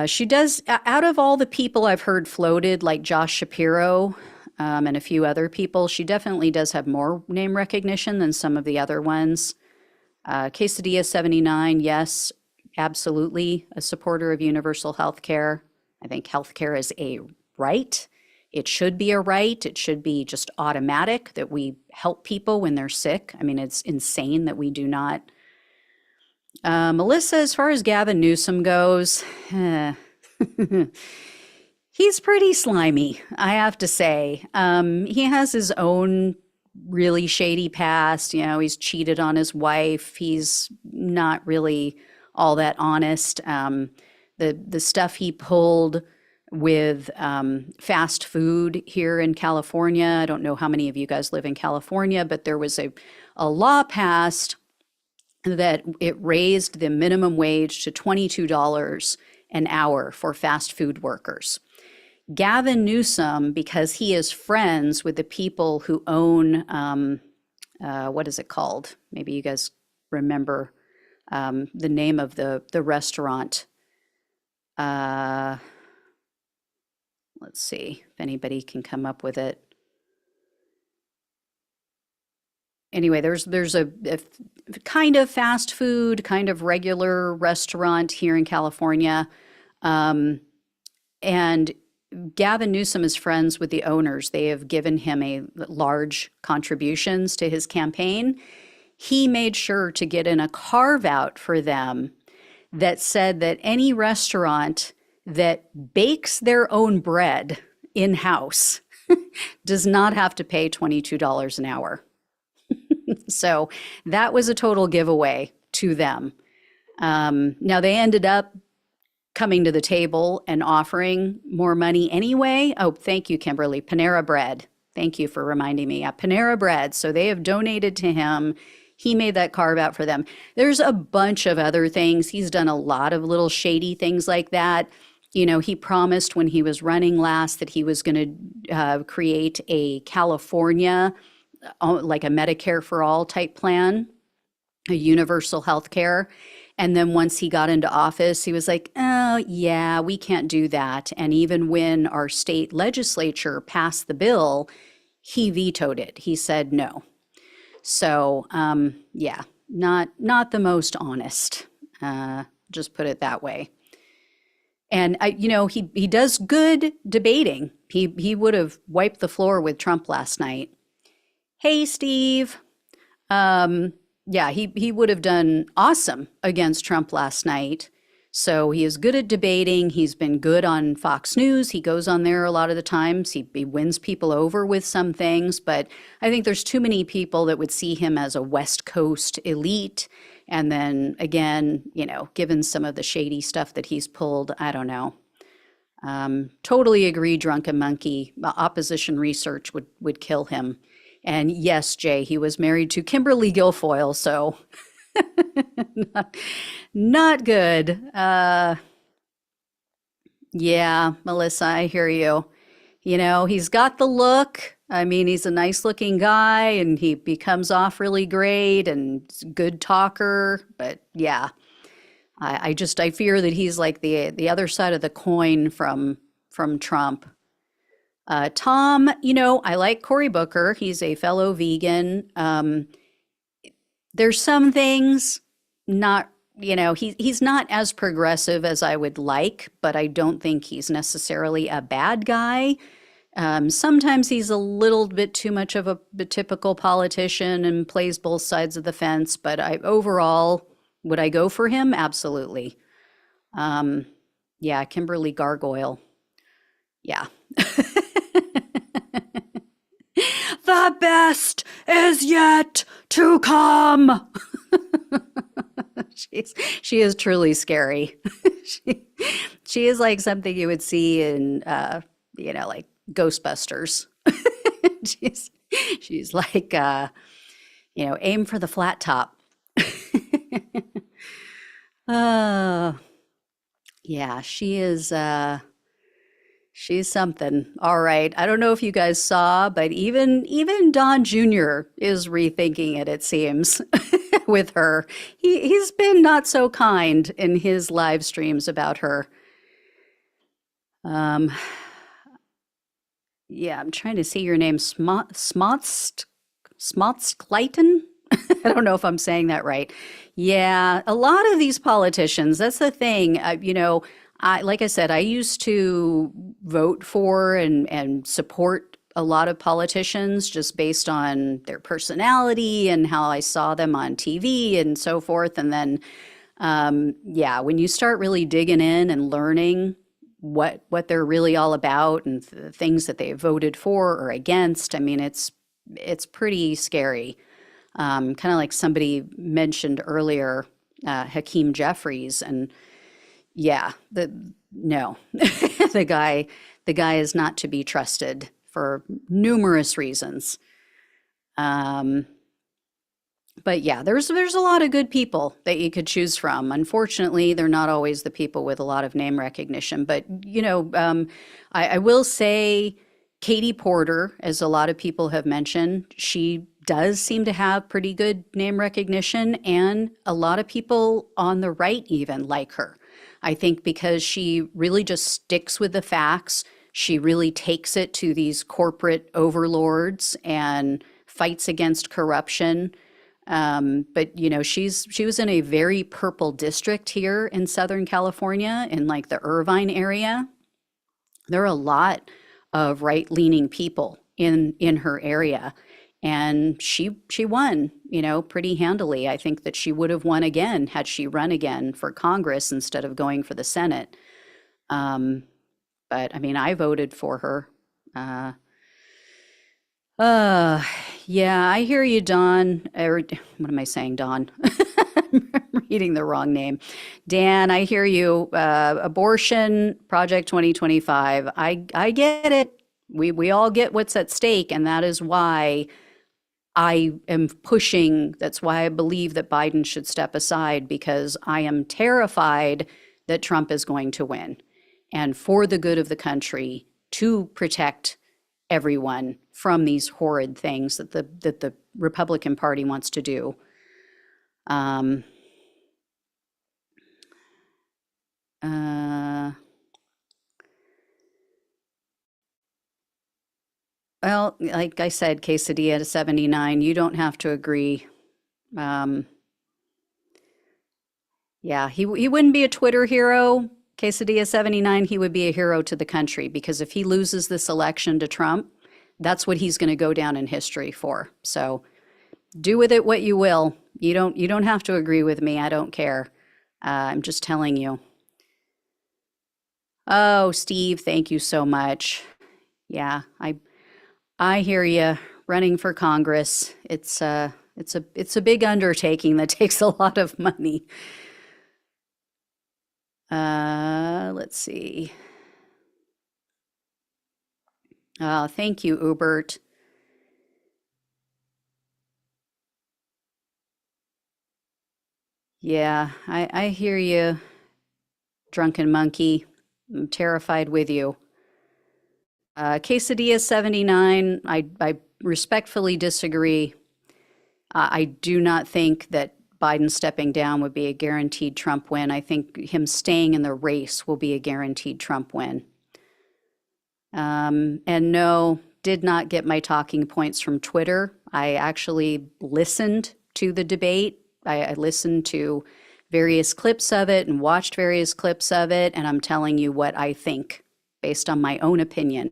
she does, out of all the people I've heard floated, like Josh Shapiro and a few other people, she definitely does have more name recognition than some of the other ones. Quesadilla 79, yes, absolutely a supporter of universal health care. I think health care is a right. It should be a right. It should be just automatic that we help people when they're sick. I mean, it's insane that we do not Melissa, as far as Gavin Newsom goes, he's pretty slimy, I have to say. He has his own really shady past. You know, he's cheated on his wife. He's not really all that honest. The stuff he pulled with fast food here in California. I don't know how many of you guys live in California, but there was a law passed that it raised the minimum wage to $22 an hour for fast food workers. Gavin Newsom, because he is friends with the people who own, what is it called? Maybe you guys remember the name of the restaurant. Let's see if anybody can come up with it. Anyway, there's a kind of fast food, kind of regular restaurant here in California. And Gavin Newsom is friends with the owners. They have given him a large contributions to his campaign. He made sure to get in a carve out for them that said that any restaurant that bakes their own bread in-house does not have to pay $22 an hour. So that was a total giveaway to them. Now they ended up coming to the table and offering more money anyway. Oh, thank you, Kimberly. Panera Bread. Thank you for reminding me. Panera Bread. So they have donated to him. He made that carve out for them. There's a bunch of other things. He's done a lot of little shady things like that. You know, he promised when he was running last that he was going to create a California, like a Medicare for all type plan, a universal health care. And then once he got into office, he was like, oh, yeah, we can't do that. And even when our state legislature passed the bill, he vetoed it. He said no. So, yeah, not the most honest, just put it that way. And he does good debating. He would have wiped the floor with Trump last night. Hey, Steve. Yeah, he would have done awesome against Trump last night. So he is good at debating. He's been good on Fox News. He goes on there a lot of the times. He wins people over with some things, but I think there's too many people that would see him as a West Coast elite. And then again, given some of the shady stuff that he's pulled, I don't know. Totally agree, Drunken Monkey. Opposition research would kill him. And yes, Jay, he was married to Kimberly Guilfoyle, so not good. Yeah, Melissa, I hear you. He's got the look. I mean, he's a nice looking guy and he comes off really great and good talker. But yeah, I fear that he's like the other side of the coin from Trump. Tom, I like Cory Booker. He's a fellow vegan. There's some things not, he's not as progressive as I would like, but I don't think he's necessarily a bad guy. Sometimes he's a little bit too much of a typical politician and plays both sides of the fence, but overall, would I go for him? Absolutely. Yeah, Kimberly Gargoyle. Yeah. The best is yet to come. She is truly scary. She is like something you would see in, like Ghostbusters. she's like, aim for the flat top. Yeah, she is. She's something. All right. I don't know if you guys saw, but even Don Jr. is rethinking it seems, with her. He's been not so kind in his live streams about her. Yeah, I'm trying to see your name. Smotskleiton? I don't know if I'm saying that right. Yeah, a lot of these politicians, that's the thing. Like I said, I used to vote for and support a lot of politicians just based on their personality and how I saw them on TV and so forth. And then Yeah, when you start really digging in and learning what they're really all about and the things that they voted for or against, I mean, it's pretty scary. Kind of like somebody mentioned earlier, Hakeem Jeffries, and yeah, no, the guy the guy is not to be trusted for numerous reasons. Um, but yeah, there's a lot of good people that you could choose from. Unfortunately, they're not always the people with a lot of name recognition. But I will say Katie Porter, as a lot of people have mentioned, she does seem to have pretty good name recognition, and a lot of people on the right even like her. I think because she really just sticks with the facts. She really takes it to these corporate overlords and fights against corruption. But she was in a very purple district here in Southern California, in like the Irvine area. There are a lot of right-leaning people in her area, and she won, pretty handily. I think that she would have won again had she run again for Congress instead of going for the Senate. Um, but I mean, I voted for her. Uh, uh, yeah, I hear you, Don. What am I saying, Don? I'm reading the wrong name. Dan, I hear you. Abortion Project 2025. I get it. We all get what's at stake, and that is why I am pushing. That's why I believe that Biden should step aside, because I am terrified that Trump is going to win. And for the good of the country, to protect everyone from these horrid things that the Republican Party wants to do. Um, uh, well, like I said, Quesadilla to 79, you don't have to agree. Um, yeah, he wouldn't be a Twitter hero. Quesadilla 79, he would be a hero to the country, because if he loses this election to Trump, that's what he's going to go down in history for. So do with it what you will. You don't have to agree with me. I don't care. I'm just telling you. Oh, Steve, thank you so much. Yeah, I hear you. Running for Congress, it's a big undertaking that takes a lot of money. Let's see. Thank you, Ubert. Yeah, I hear you, drunken monkey. I'm terrified with you. Quesadilla 79, I respectfully disagree. I do not think that Biden stepping down would be a guaranteed Trump win. I think him staying in the race will be a guaranteed Trump win. And no, did not get my talking points from Twitter. I actually listened to the debate. I listened to various clips of it and watched various clips of it, and I'm telling you what I think based on my own opinion.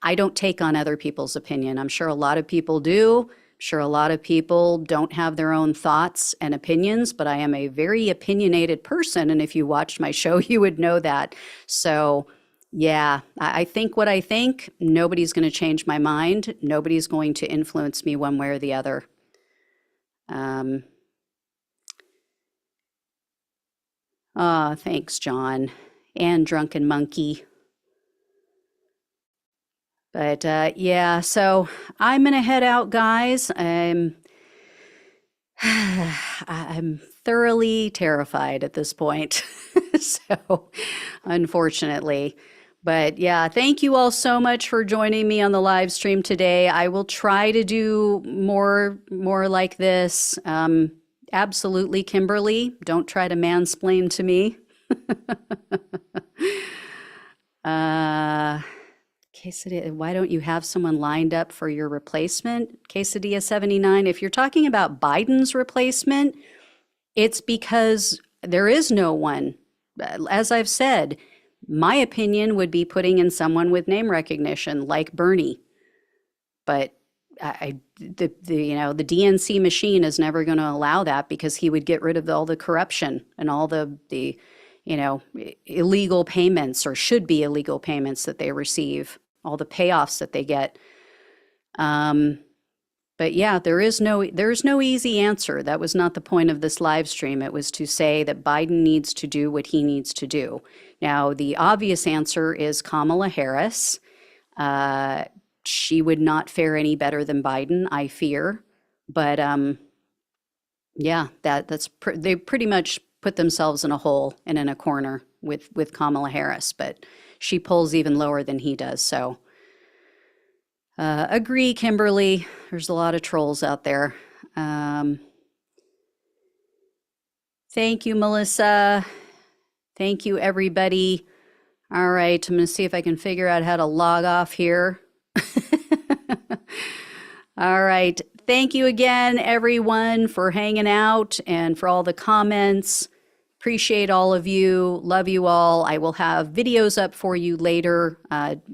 I don't take on other people's opinion. I'm sure a lot of people do. I'm sure a lot of people don't have their own thoughts and opinions, but I am a very opinionated person. And if you watched my show, you would know that. So, yeah, I think what I think. Nobody's going to change my mind. Nobody's going to influence me one way or the other. Um, Thanks, John. And Drunken Monkey. But yeah, so I'm gonna head out, guys. I'm thoroughly terrified at this point. So, unfortunately. But yeah, thank you all so much for joining me on the live stream today. I will try to do more like this. Absolutely, Kimberly. Don't try to mansplain to me. Uh, Quesadilla, why don't you have someone lined up for your replacement? Quesadilla 79. If you're talking about Biden's replacement, it's because there is no one. As I've said, my opinion would be putting in someone with name recognition like Bernie. But the DNC machine is never going to allow that because he would get rid of all the corruption and all the illegal payments, or should be illegal payments, that they receive, all the payoffs that they get. But yeah, there's no easy answer. That was not the point of this live stream. It was to say that Biden needs to do what he needs to do. Now, the obvious answer is Kamala Harris. She would not fare any better than Biden, I fear. But yeah, they pretty much put themselves in a hole and in a corner with Kamala Harris. But she pulls even lower than he does. So agree, Kimberly. There's a lot of trolls out there. Thank you, Melissa. Thank you, everybody. All right, I'm going to see if I can figure out how to log off here. All right. Thank you again, everyone, for hanging out and for all the comments. Appreciate all of you. Love you all. I will have videos up for you later.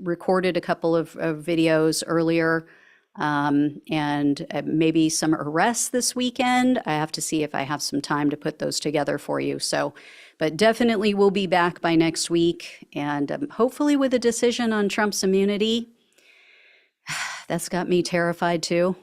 Recorded a couple of videos earlier, and maybe some arrests this weekend. I have to see if I have some time to put those together for you. So, but definitely we'll be back by next week, and hopefully with a decision on Trump's immunity. That's got me terrified too.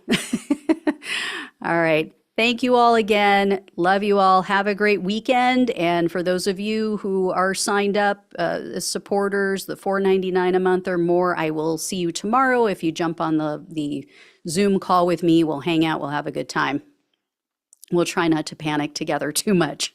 All right. Thank you all again. Love you all. Have a great weekend. And for those of you who are signed up as supporters, the $4.99 a month or more, I will see you tomorrow. If you jump on the Zoom call with me, we'll hang out. We'll have a good time. We'll try not to panic together too much.